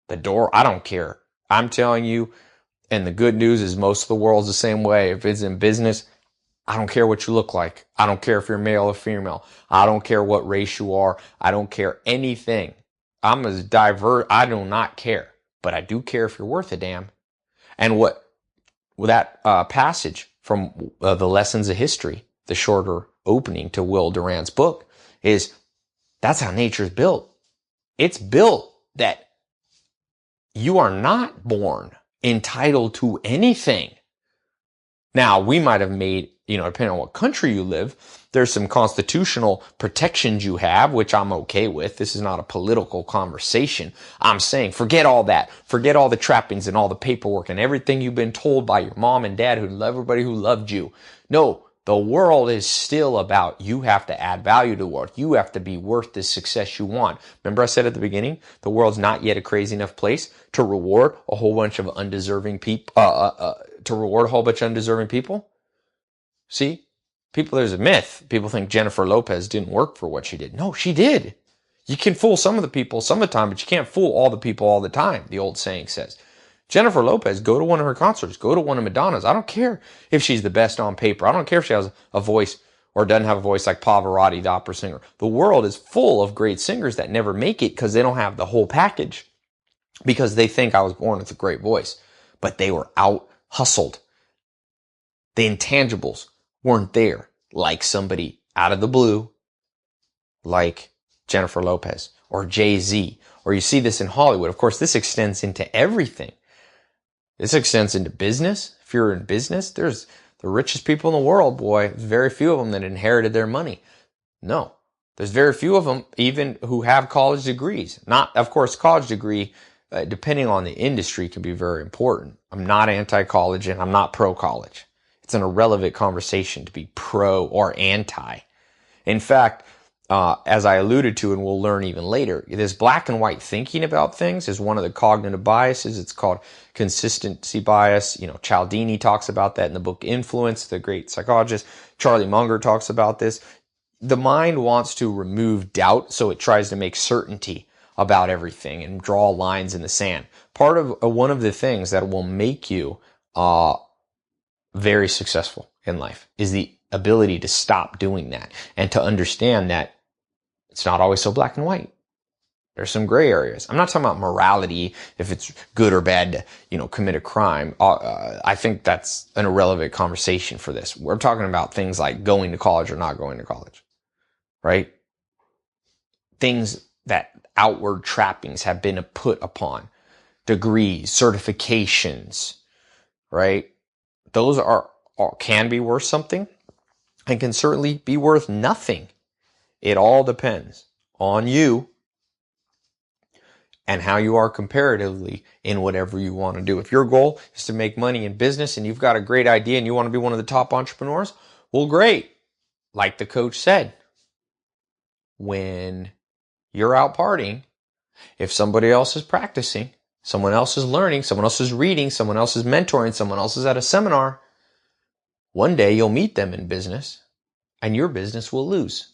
The door, I don't care. I'm telling you, and the good news is most of the world's the same way. If it's in business, I don't care what you look like. I don't care if you're male or female. I don't care what race you are. I don't care anything. I'm as diverse. I do not care. But I do care if you're worth a damn. And what that passage from the Lessons of History, the shorter opening to Will Durant's book, is that's how nature's built. It's built that you are not born entitled to anything. Now, we might have made, depending on what country you live, there's some constitutional protections you have, which I'm okay with. This is not a political conversation. I'm saying forget all that. Forget all the trappings and all the paperwork and everything you've been told by your mom and dad everybody who loved you. No, the world is still about you have to add value to the world. You have to be worth the success you want. Remember I said at the beginning, the world's not yet a crazy enough place to reward a whole bunch of undeserving people, See? There's a myth. People think Jennifer Lopez didn't work for what she did. No, she did. You can fool some of the people some of the time, but you can't fool all the people all the time, the old saying says. Jennifer Lopez, go to one of her concerts, go to one of Madonna's. I don't care if she's the best on paper. I don't care if she has a voice or doesn't have a voice like Pavarotti, the opera singer. The world is full of great singers that never make it because they don't have the whole package, because they think I was born with a great voice, but they were out hustled. The intangibles weren't there, like somebody out of the blue, like Jennifer Lopez or Jay-Z, or you see this in Hollywood. Of course, this extends into everything. This extends into business. If you're in business, there's the richest people in the world, boy. There's very few of them that inherited their money. No, there's very few of them even who have college degrees. Not, of course, college degree, depending on the industry, can be very important. I'm not anti-college and I'm not pro-college. It's an irrelevant conversation to be pro or anti. In fact, as I alluded to, and we'll learn even later, this black and white thinking about things is one of the cognitive biases. It's called consistency bias. Cialdini talks about that in the book Influence, the great psychologist. Charlie Munger talks about this. The mind wants to remove doubt, so it tries to make certainty about everything and draw lines in the sand. Part of one of the things that will make you very successful in life is the ability to stop doing that and to understand that it's not always so black and white. There's some gray areas. I'm not talking about morality, if it's good or bad to, commit a crime. I think that's an irrelevant conversation for this. We're talking about things like going to college or not going to college, right? Things that outward trappings have been put upon. Degrees, certifications, right? Those can be worth something and can certainly be worth nothing. It all depends on you and how you are comparatively in whatever you want to do. If your goal is to make money in business and you've got a great idea and you want to be one of the top entrepreneurs, well, great. Like the coach said, when you're out partying, if somebody else is practicing, someone else is learning, someone else is reading, someone else is mentoring, someone else is at a seminar, one day you'll meet them in business and your business will lose.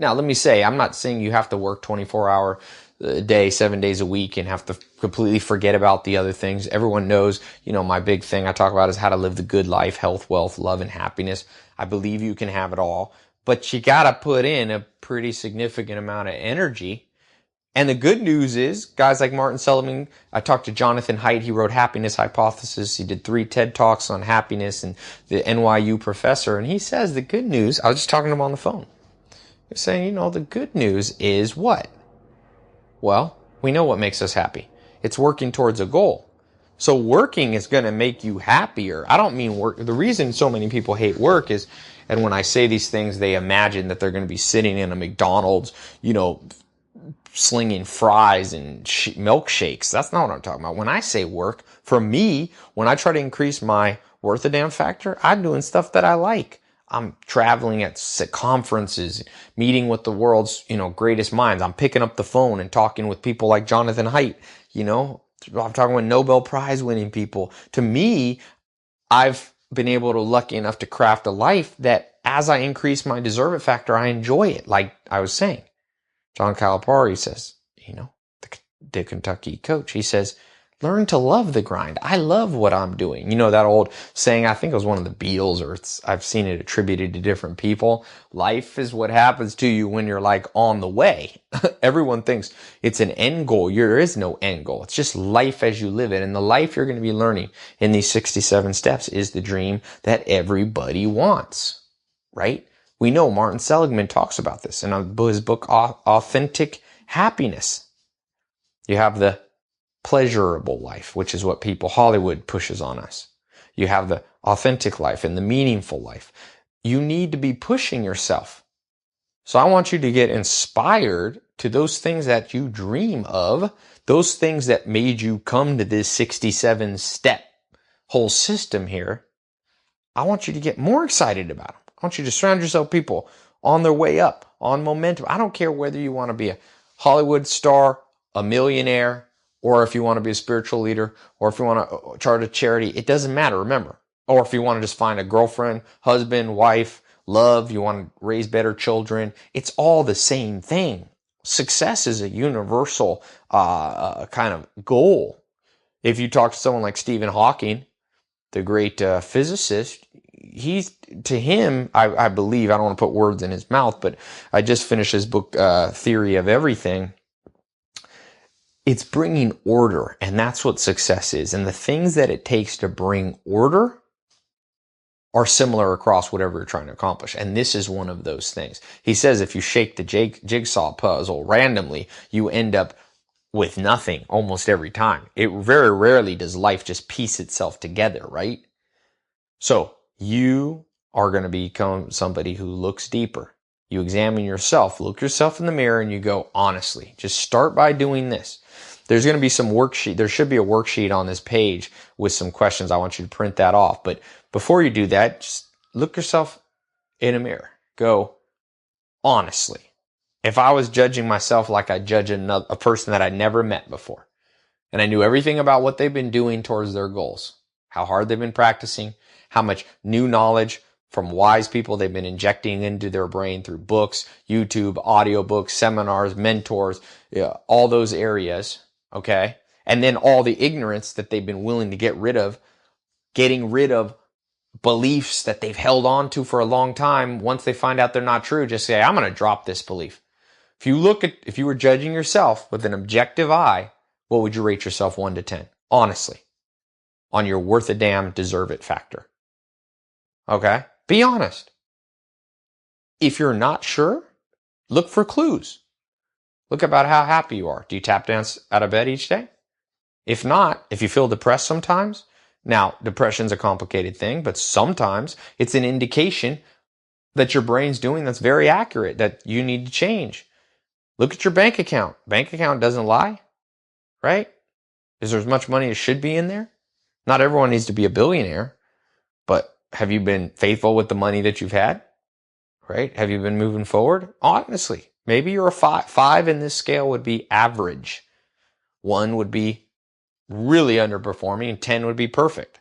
Now, let me say, I'm not saying you have to work 24-hour a day, 7 days a week and have to completely forget about the other things. Everyone knows, my big thing I talk about is how to live the good life, health, wealth, love, and happiness. I believe you can have it all, but you got to put in a pretty significant amount of energy. And the good news is, guys like Martin Seligman, I talked to Jonathan Haidt, he wrote Happiness Hypothesis, he did 3 TED Talks on happiness, and the NYU professor, and he says the good news, I was just talking to him on the phone, he's saying, the good news is what? Well, we know what makes us happy. It's working towards a goal. So working is going to make you happier. I don't mean work. The reason so many people hate work is, and when I say these things, they imagine that they're going to be sitting in a McDonald's, slinging fries and milkshakes. That's not what I'm talking about. When I say work, for me, when I try to increase my worth a damn factor, I'm doing stuff that I like. I'm traveling at conferences, meeting with the world's, greatest minds. I'm picking up the phone and talking with people like Jonathan Haidt, I'm talking with Nobel Prize winning people. To me, I've been able to lucky enough to craft a life that as I increase my deserve it factor, I enjoy it. Like I was saying, John Calipari says, the Kentucky coach, he says, learn to love the grind. I love what I'm doing. That old saying, I think it was one of the Beatles, or I've seen it attributed to different people. Life is what happens to you when you're like on the way. Everyone thinks it's an end goal. There is no end goal. It's just life as you live it. And the life you're going to be learning in these 67 steps is the dream that everybody wants, right? We know Martin Seligman talks about this in his book, Authentic Happiness. You have the pleasurable life, which is what Hollywood pushes on us. You have the authentic life and the meaningful life. You need to be pushing yourself. So I want you to get inspired to those things that you dream of, those things that made you come to this 67-step whole system here. I want you to get more excited about them. I want you to surround yourself with people on their way up, on momentum. I don't care whether you want to be a Hollywood star, a millionaire, or if you want to be a spiritual leader, or if you want to start a charity. It doesn't matter, remember. Or if you want to just find a girlfriend, husband, wife, love, you want to raise better children. It's all the same thing. Success is a universal kind of goal. If you talk to someone like Stephen Hawking, the great physicist, to him, I believe, I don't want to put words in his mouth, but I just finished his book, Theory of Everything. It's bringing order, and that's what success is. And the things that it takes to bring order are similar across whatever you're trying to accomplish. And this is one of those things. He says if you shake the jigsaw puzzle randomly, you end up with nothing almost every time. It very rarely does life just piece itself together, right? So you are going to become somebody who looks deeper. You examine yourself, look yourself in the mirror, and you go, honestly, just start by doing this. There's going to be some worksheet. There should be a worksheet on this page with some questions. I want you to print that off. But before you do that, just look yourself in a mirror. Go, honestly, if I was judging myself like I judge a person that I never met before, and I knew everything about what they've been doing towards their goals, how hard they've been practicing, how much new knowledge from wise people they've been injecting into their brain through books, YouTube, audiobooks, seminars, mentors, all those areas, okay? And then all the ignorance that they've been willing to get rid of, getting rid of beliefs that they've held on to for a long time. Once they find out they're not true, just say, I'm going to drop this belief. If you were judging yourself with an objective eye, what would you rate yourself 1 to 10? Honestly, on your worth a damn, deserve it factor. Okay? Be honest. If you're not sure, look for clues. Look about how happy you are. Do you tap dance out of bed each day? If not, if you feel depressed sometimes, now depression's a complicated thing, but sometimes it's an indication that your brain's doing that's very accurate, that you need to change. Look at your bank account. Bank account doesn't lie, right? Is there as much money as should be in there? Not everyone needs to be a billionaire, but have you been faithful with the money that you've had? Right? Have you been moving forward? Honestly, maybe you're a 5. 5 in this scale would be average. 1 would be really underperforming, and 10 would be perfect.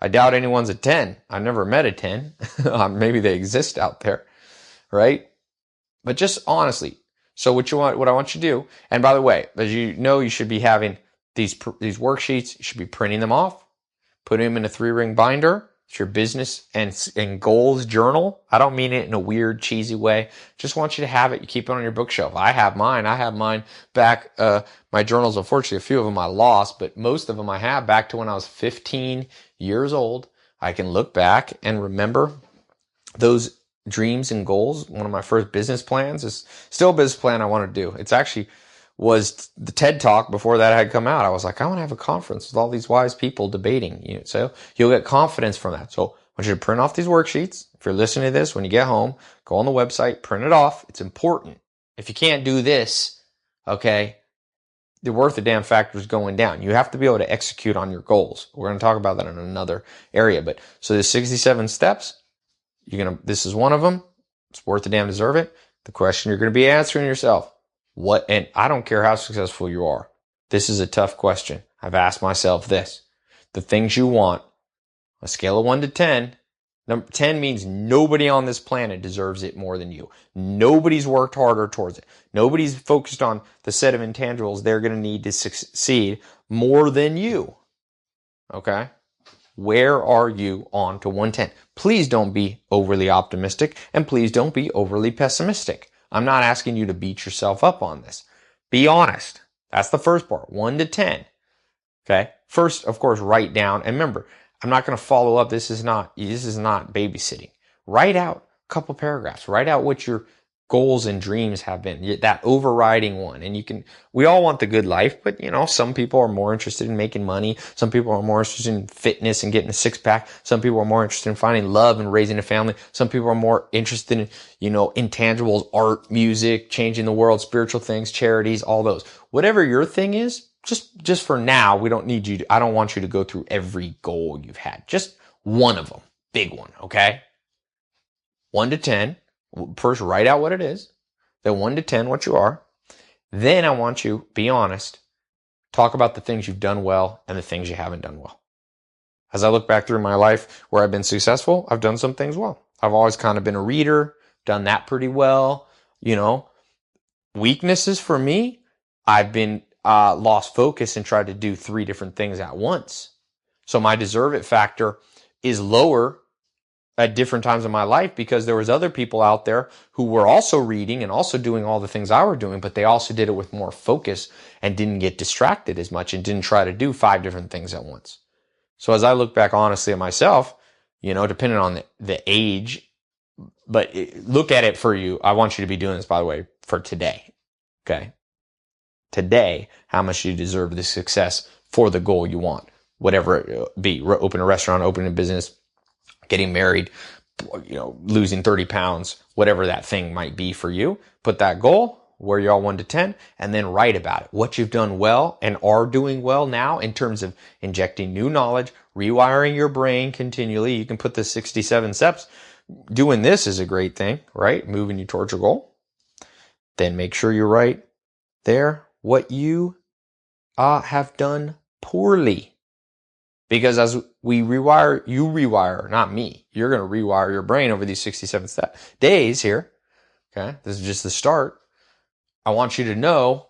I doubt anyone's a 10. I've never met a 10. Maybe they exist out there, right? But just honestly, so what I want you to do, and by the way, as you know, you should be having these worksheets. You should be printing them off, putting them in a 3-ring binder. It's your business and goals journal. I don't mean it in a weird, cheesy way. Just want you to have it. You keep it on your bookshelf. I have mine. I have mine back. My journals, unfortunately, a few of them I lost, but most of them I have back to when I was 15 years old. I can look back and remember those dreams and goals. One of my first business plans is still a business plan I want to do. It's actually was the TED Talk before that had come out. I was like, I want to have a conference with all these wise people debating. So you'll get confidence from that. So I want you to print off these worksheets. If you're listening to this, when you get home, go on the website, print it off. It's important. If you can't do this, okay, the worth of damn factor is going down. You have to be able to execute on your goals. We're going to talk about that in another area. But so there's 67 steps. This is one of them. It's worth the damn deserve it. The question you're going to be answering yourself. And I don't care how successful you are. This is a tough question. I've asked myself this. The things you want, a scale of 1 to 10. Number 10 means nobody on this planet deserves it more than you. Nobody's worked harder towards it. Nobody's focused on the set of intangibles they're going to need to succeed more than you. Okay? Where are you on to 110? Please don't be overly optimistic, and please don't be overly pessimistic. I'm not asking you to beat yourself up on this. Be honest. That's the first part, 1 to 10. Okay? First, of course, write down. And remember, I'm not going to follow up. This is not babysitting. Write out a couple paragraphs. Write out what your goals and dreams have been, that overriding one. And we all want the good life, but some people are more interested in making money. Some people are more interested in fitness and getting a 6-pack. Some people are more interested in finding love and raising a family. Some people are more interested in, intangibles, art, music, changing the world, spiritual things, charities, all those. Whatever your thing is, just for now, I don't want you to go through every goal you've had. Just one of them, big one, okay? 1 to 10. First, write out what it is. Then 1 to 10, what you are. Then I want you, be honest, talk about the things you've done well and the things you haven't done well. As I look back through my life where I've been successful, I've done some things well. I've always kind of been a reader, done that pretty well. Weaknesses for me, I've been lost focus and tried to do 3 different things at once. So my deserve it factor is lower at different times in my life because there was other people out there who were also reading and also doing all the things I were doing, but they also did it with more focus and didn't get distracted as much and didn't try to do 5 different things at once. So as I look back honestly at myself, depending on the age, but look at it for you. I want you to be doing this, by the way, for today. Okay. Today, how much you deserve the success for the goal you want, whatever it be, open a restaurant, open a business, getting married, losing 30 pounds, whatever that thing might be for you. Put that goal where you're all 1 to 10 and then write about it. What you've done well and are doing well now in terms of injecting new knowledge, rewiring your brain continually. You can put the 67 steps. Doing this is a great thing, right? Moving you towards your goal. Then make sure you write there what you have done poorly. Because as you rewire, not me. You're going to rewire your brain over these 67 days here. Okay. This is just the start. I want you to know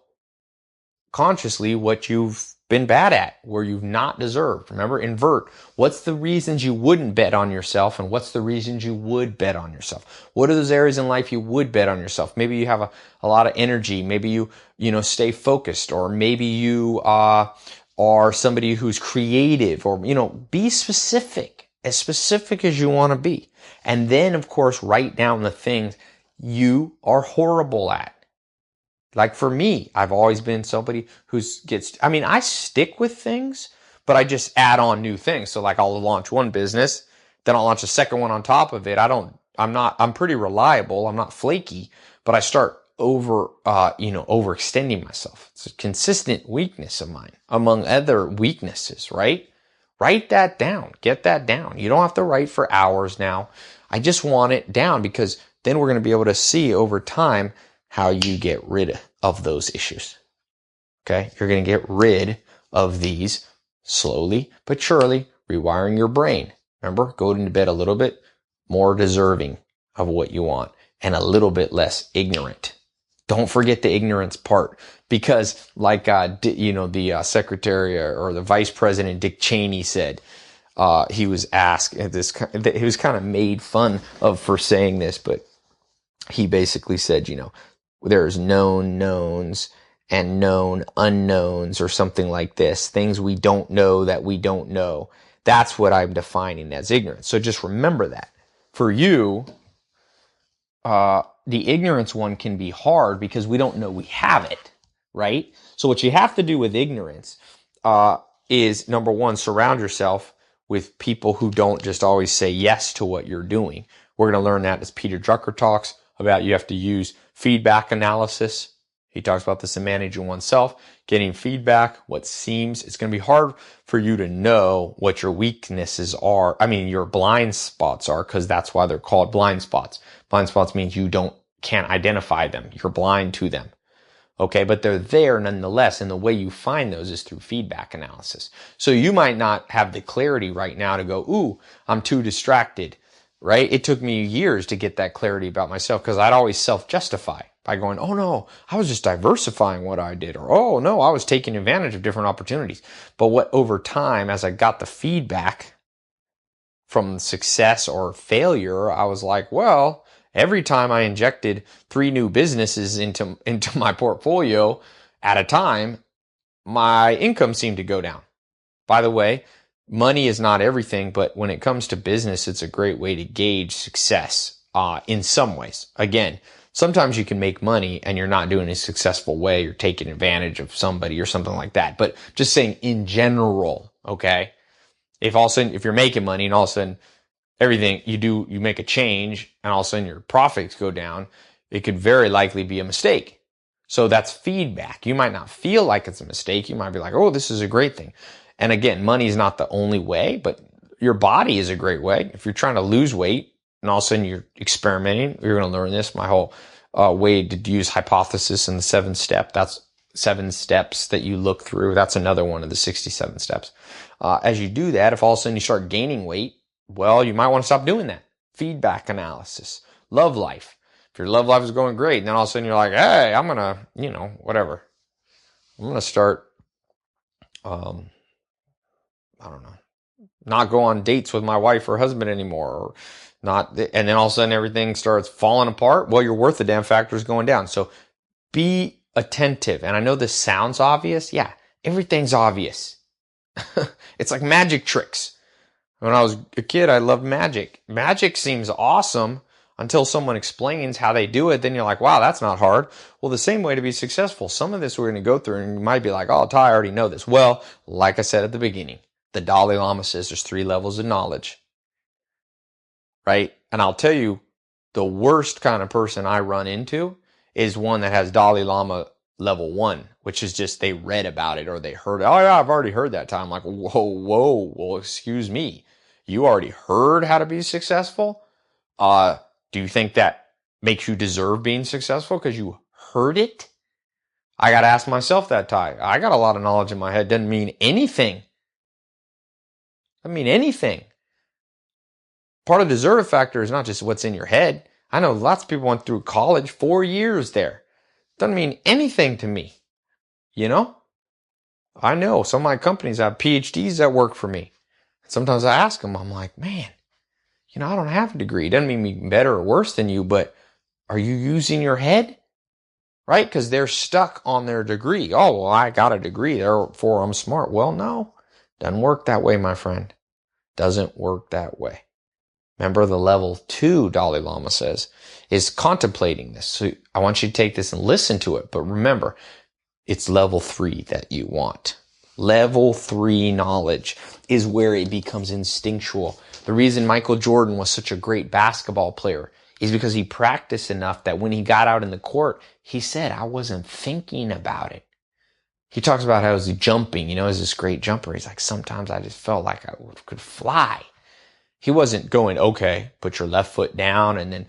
consciously what you've been bad at, where you've not deserved. Remember, invert. What's the reasons you wouldn't bet on yourself and what's the reasons you would bet on yourself? What are those areas in life you would bet on yourself? Maybe you have a lot of energy. Maybe you stay focused, or maybe you, are somebody who's creative, or, be specific as you want to be. And then, of course, write down the things you are horrible at. Like for me, I've always been somebody I stick with things, but I just add on new things. So like I'll launch one business, then I'll launch a second one on top of it. I'm pretty reliable. I'm not flaky, but I start overextending myself. It's a consistent weakness of mine, among other weaknesses, right? Write that down. Get that down. You don't have to write for hours now. I just want it down because then we're going to be able to see over time how you get rid of those issues. Okay? You're going to get rid of these slowly but surely, rewiring your brain. Remember, go to bed a little bit more deserving. of what you want and a little bit less ignorant. Don't forget the ignorance part, because like, the secretary or the vice president, Dick Cheney, said, he was asked this, he was kind of made fun of for saying this, but he basically said, there's known knowns and known unknowns, or something like this. Things we don't know that we don't know. That's what I'm defining as ignorance. So just remember that. For you, the ignorance one can be hard because we don't know we have it, right? So what you have to do with ignorance is, number one, surround yourself with people who don't just always say yes to what you're doing. We're going to learn that as Peter Drucker talks about. You have to use feedback analysis. He talks about this in Managing Oneself, getting feedback. What seems, it's going to be hard for you to know what your weaknesses are. I mean, your blind spots are, because that's why they're called blind spots. Blind spots means you can't identify them. You're blind to them. Okay, but they're there nonetheless, and the way you find those is through feedback analysis. So you might not have the clarity right now to go, ooh, I'm too distracted, right? It took me years to get that clarity about myself, because I'd always self-justify by going, oh no, I was just diversifying what I did, or oh no, I was taking advantage of different opportunities. But what over time, as I got the feedback from success or failure, I was like, well, every time I injected 3 new businesses into my portfolio at a time, my income seemed to go down. By the way, money is not everything, but when it comes to business, it's a great way to gauge success in some ways. Again, sometimes you can make money and you're not doing it a successful way. You're taking advantage of somebody or something like that. But just saying in general, okay? If all of a sudden, if you're making money and all of a sudden everything you make a change and all of a sudden your profits go down, it could very likely be a mistake. So that's feedback. You might not feel like it's a mistake. You might be like, oh, this is a great thing. And again, money is not the only way, but your body is a great way. If you're trying to lose weight and all of a sudden you're experimenting, you're going to learn this. My whole way to use hypothesis in the 7-step. That's 7 steps that you look through. That's another one of the 67 steps. As you do that, if all of a sudden you start gaining weight, well, you might want to stop doing that. Feedback analysis. Love life. If your love life is going great, and then all of a sudden you're like, hey, I'm going to, whatever. I'm going to start, I don't know, not go on dates with my wife or husband anymore, or not. And then all of a sudden everything starts falling apart. Well, your worth the damn factor is going down. So be attentive. And I know this sounds obvious. Yeah, everything's obvious. It's like magic tricks. When I was a kid, I loved magic. Magic seems awesome until someone explains how they do it. Then you're like, wow, that's not hard. Well, the same way to be successful. Some of this we're going to go through, and you might be like, oh, Ty, I already know this. Well, like I said at the beginning, the Dalai Lama says there's 3 levels of knowledge, right? And I'll tell you, the worst kind of person I run into is one that has Dalai Lama level 1, which is just they read about it or they heard it. Oh yeah, I've already heard that time. I'm like, whoa, well, excuse me. You already heard how to be successful? Do you think that makes you deserve being successful because you heard it? I got to ask myself that, Ty. I got a lot of knowledge in my head. Doesn't mean anything. Doesn't mean anything. Part of the deserve factor is not just what's in your head. I know lots of people went through college, 4 years there. Doesn't mean anything to me. I know some of my companies have PhDs that work for me. Sometimes I ask them, I'm like, man, I don't have a degree. It doesn't mean me better or worse than you, but are you using your head? Right? Because they're stuck on their degree. Oh, well, I got a degree, therefore I'm smart. Well, no, doesn't work that way, my friend. Doesn't work that way. Remember, the level 2, Dalai Lama says, is contemplating this. So I want you to take this and listen to it. But remember, it's level 3 that you want. Level 3 knowledge is where it becomes instinctual. The reason Michael Jordan was such a great basketball player is because he practiced enough that when he got out in the court, he said, I wasn't thinking about it. He talks about how he's jumping, he's this great jumper. He's like, sometimes I just felt like I could fly. He wasn't going, okay, put your left foot down and then,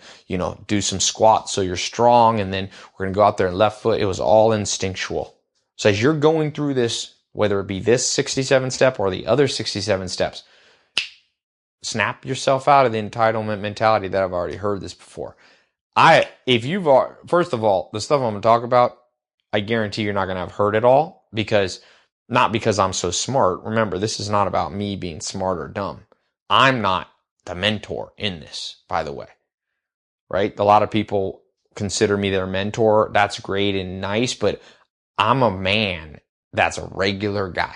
do some squats so you're strong. And then we're going to go out there and left foot. It was all instinctual. So as you're going through this, whether it be this 67 step or the other 67 steps, snap yourself out of the entitlement mentality that I've already heard this before. First of all, the stuff I'm going to talk about, I guarantee you're not going to have heard it all, not because I'm so smart. Remember, this is not about me being smart or dumb. I'm not the mentor in this, by the way, right? A lot of people consider me their mentor. That's great and nice, but I'm a man that's a regular guy,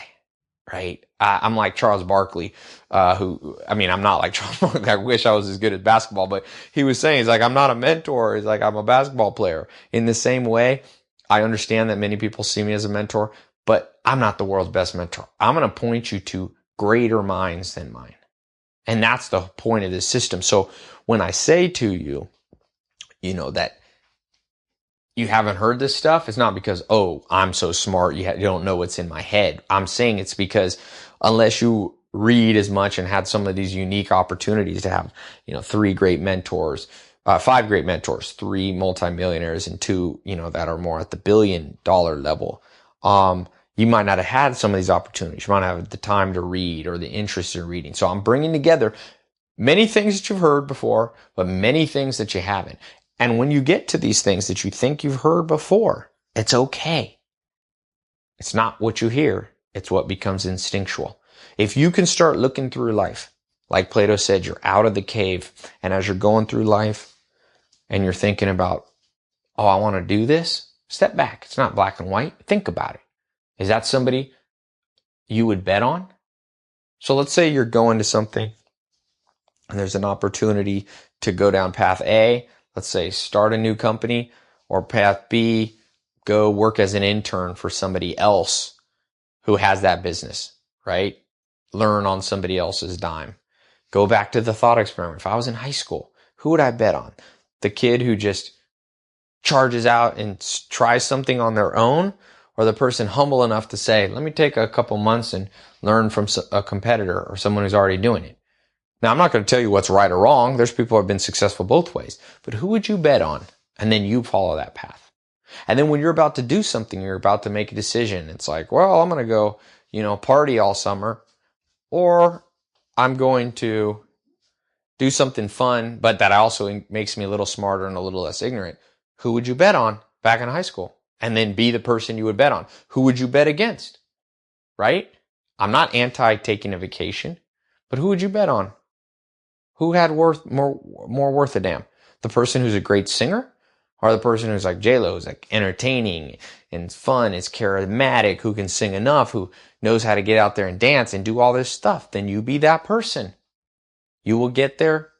right? I'm like Charles Barkley, I'm not like Charles Barkley. I wish I was as good at basketball, but he was saying, he's like, I'm not a mentor. He's like, I'm a basketball player. In the same way, I understand that many people see me as a mentor, but I'm not the world's best mentor. I'm going to point you to greater minds than mine. And that's the point of this system. So when I say to you, that you haven't heard this stuff, it's not because, oh, I'm so smart, you don't know what's in my head. I'm saying it's because unless you read as much and had some of these unique opportunities to have, 3 great mentors, 5 great mentors, 3 multimillionaires, and 2, that are more at the $1 billion level, you might not have had some of these opportunities. You might not have the time to read or the interest in reading. So I'm bringing together many things that you've heard before, but many things that you haven't. And when you get to these things that you think you've heard before, it's okay. It's not what you hear. It's what becomes instinctual. If you can start looking through life, like Plato said, you're out of the cave. And as you're going through life and you're thinking about, oh, I want to do this, step back. It's not black and white. Think about it. Is that somebody you would bet on? So let's say you're going to something and there's an opportunity to go down path A. Let's say start a new company, or path B, go work as an intern for somebody else who has that business, right? Learn on somebody else's dime. Go back to the thought experiment. If I was in high school, who would I bet on? The kid who just charges out and tries something on their own, or the person humble enough to say, let me take a couple months and learn from a competitor or someone who's already doing it? Now, I'm not going to tell you what's right or wrong. There's people who have been successful both ways. But who would you bet on? And then you follow that path. And then when you're about to do something, you're about to make a decision. It's like, well, I'm going to go, party all summer, or I'm going to do something fun, but that also makes me a little smarter and a little less ignorant. Who would you bet on back in high school? And then be the person you would bet on. Who would you bet against? Right? I'm not anti taking a vacation, but who would you bet on? Who had more worth a damn? The person who's a great singer, or the person who's like J-Lo, who's like entertaining and fun, is charismatic, who can sing enough, who knows how to get out there and dance and do all this stuff? Then you be that person. You will get there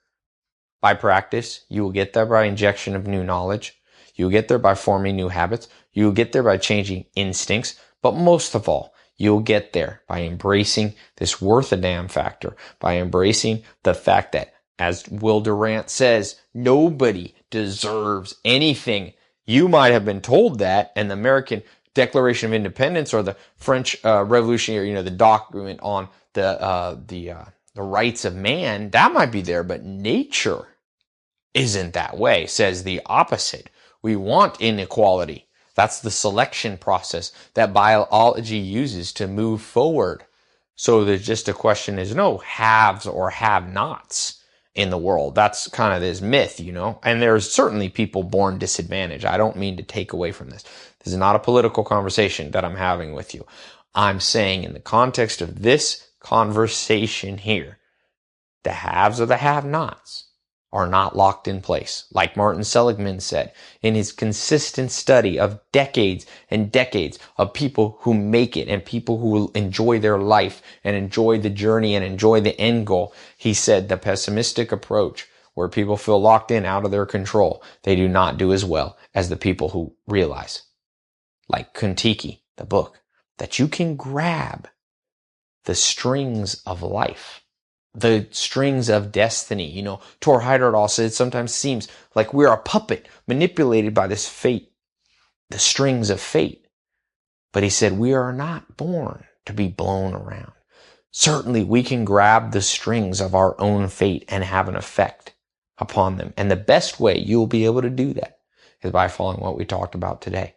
by practice. You will get there by injection of new knowledge. You will get there by forming new habits. You will get there by changing instincts. But most of all, you'll get there by embracing this worth a damn factor, by embracing the fact that, as Will Durant says, nobody deserves anything. You might have been told that, and the American Declaration of Independence or the French Revolutionary, the document on the rights of man, that might be there, but nature isn't that way. Says the opposite. We want inequality. That's the selection process that biology uses to move forward. So there's just a question, is no haves or have-nots in the world. That's kind of this myth, and there's certainly people born disadvantaged. I don't mean to take away from this. This is not a political conversation that I'm having with you. I'm saying in the context of this conversation here, the haves or the have-nots are not locked in place. Like Martin Seligman said in his consistent study of decades and decades of people who make it and people who will enjoy their life and enjoy the journey and enjoy the end goal. He said the pessimistic approach, where people feel locked in out of their control, they do not do as well as the people who realize, like Kuntiki, the book, that you can grab the strings of life, the strings of destiny. Thor Heyerdahl said it sometimes seems like we're a puppet manipulated by this fate, the strings of fate. But he said we are not born to be blown around. Certainly we can grab the strings of our own fate and have an effect upon them. And the best way you'll be able to do that is by following what we talked about today.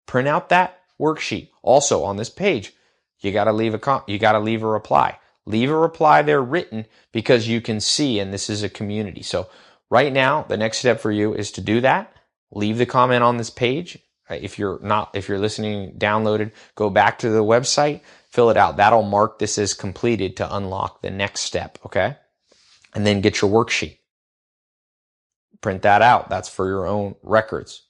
Print out that worksheet. Also on this page, you got to leave a reply. leave a reply there written, because you can see, and this is a community. So right now, the next step for you is to do that. Leave the comment on this page. If you're listening downloaded, go back to the website, fill it out. That'll mark this as completed to unlock the next step. Okay. And then get your worksheet. Print that out. That's for your own records.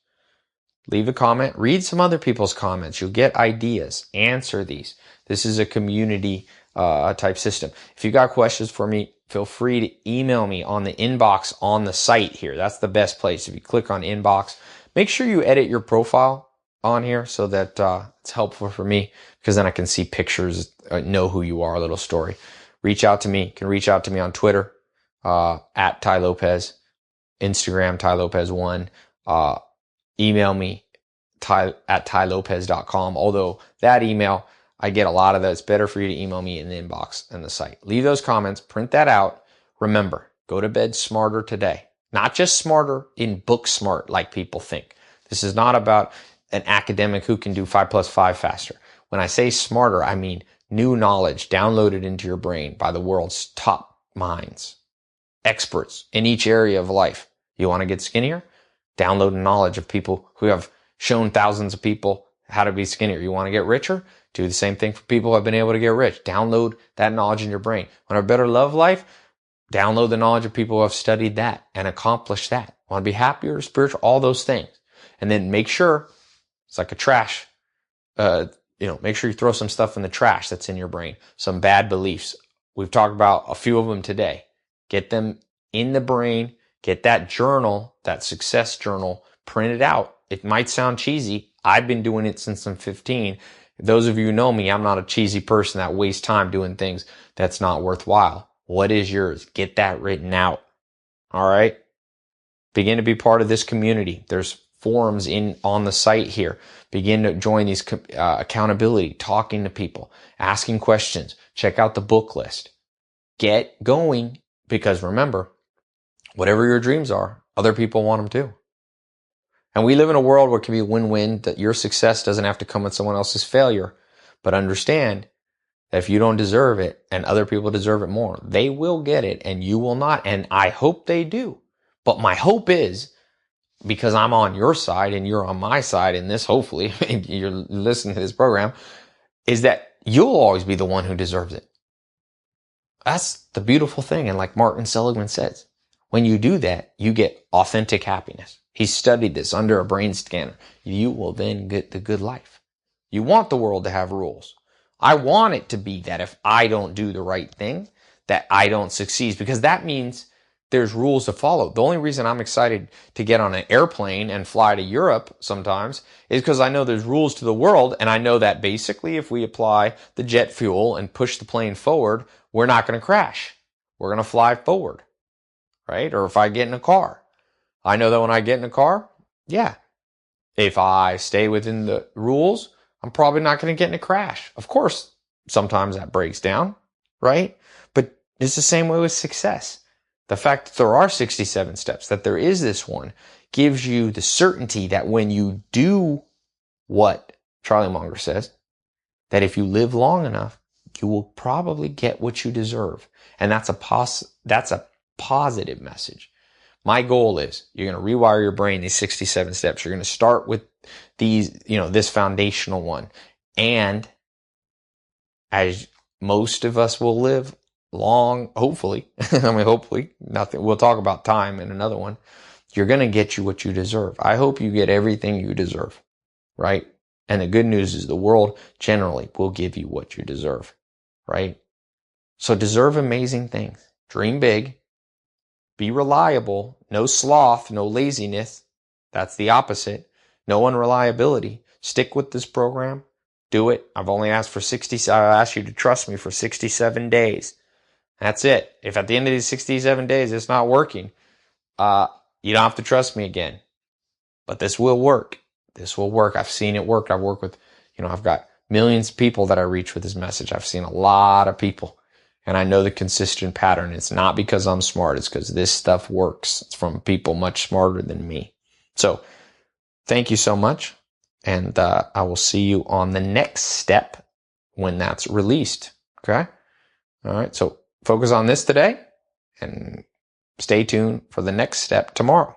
Leave a comment. Read some other people's comments. You'll get ideas. Answer these. This is a community type system. If you got questions for me, feel free to email me on the inbox on the site here. That's the best place. If you click on inbox, make sure you edit your profile on here so that it's helpful for me, because then I can see pictures, know who you are, a little story. Reach out to me. You can reach out to me on Twitter at Ty Lopez, Instagram Ty Lopez1. Email me at tylopez.com. Although that email, I get a lot of that. It's better for you to email me in the inbox and the site. Leave those comments, print that out. Remember, go to bed smarter today. Not just smarter in book smart like people think. This is not about an academic who can do 5 plus 5 faster. When I say smarter, I mean new knowledge downloaded into your brain by the world's top minds, experts in each area of life. You want to get skinnier? Download knowledge of people who have shown thousands of people how to be skinnier. You want to get richer? Do the same thing for people who have been able to get rich. Download that knowledge in your brain. Want a better love life? Download the knowledge of people who have studied that and accomplished that. Want to be happier, spiritual, all those things. And then make sure, it's like a trash, make sure you throw some stuff in the trash that's in your brain. Some bad beliefs. We've talked about a few of them today. Get them in the brain. Get that journal, that success journal, print it out. It might sound cheesy. I've been doing it since I'm 15. Those of you who know me, I'm not a cheesy person that wastes time doing things that's not worthwhile. What is yours? Get that written out. All right? Begin to be part of this community. There's forums on the site here. Begin to join these accountability, talking to people, asking questions. Check out the book list. Get going, because remember, whatever your dreams are, other people want them too. And we live in a world where it can be a win-win, that your success doesn't have to come with someone else's failure. But understand that if you don't deserve it and other people deserve it more, they will get it and you will not. And I hope they do. But my hope is, because I'm on your side and you're on my side in this, hopefully, you're listening to this program, is that you'll always be the one who deserves it. That's the beautiful thing. And like Martin Seligman says, when you do that, you get authentic happiness. He studied this under a brain scanner. You will then get the good life. You want the world to have rules. I want it to be that if I don't do the right thing, that I don't succeed, because that means there's rules to follow. The only reason I'm excited to get on an airplane and fly to Europe sometimes is because I know there's rules to the world, and I know that basically if we apply the jet fuel and push the plane forward, we're not going to crash. We're going to fly forward, right? Or if I get in a car, I know that when I get in a car, if I stay within the rules, I'm probably not going to get in a crash. Of course, sometimes that breaks down, right? But it's the same way with success. The fact that there are 67 steps, that there is this one, gives you the certainty that when you do what Charlie Munger says, that if you live long enough, you will probably get what you deserve. And that's a positive message. My goal is you're going to rewire your brain, these 67 steps. You're going to start with these, this foundational one. And as most of us will live long, hopefully, hopefully, nothing. We'll talk about time in another one. You're going to get you what you deserve. I hope you get everything you deserve, right? And the good news is the world generally will give you what you deserve, right? So deserve amazing things. Dream big. Be reliable. No sloth, no laziness. That's the opposite. No unreliability. Stick with this program. Do it. I've only asked for I'll ask you to trust me for 67 days. That's it. If at the end of these 67 days it's not working, you don't have to trust me again. But this will work. This will work. I've seen it work. I've worked with, I've got millions of people that I reach with this message. I've seen a lot of people. And I know the consistent pattern. It's not because I'm smart. It's because this stuff works. It's from people much smarter than me. So thank you so much. And I will see you on the next step when that's released. Okay? All right, so focus on this today and stay tuned for the next step tomorrow.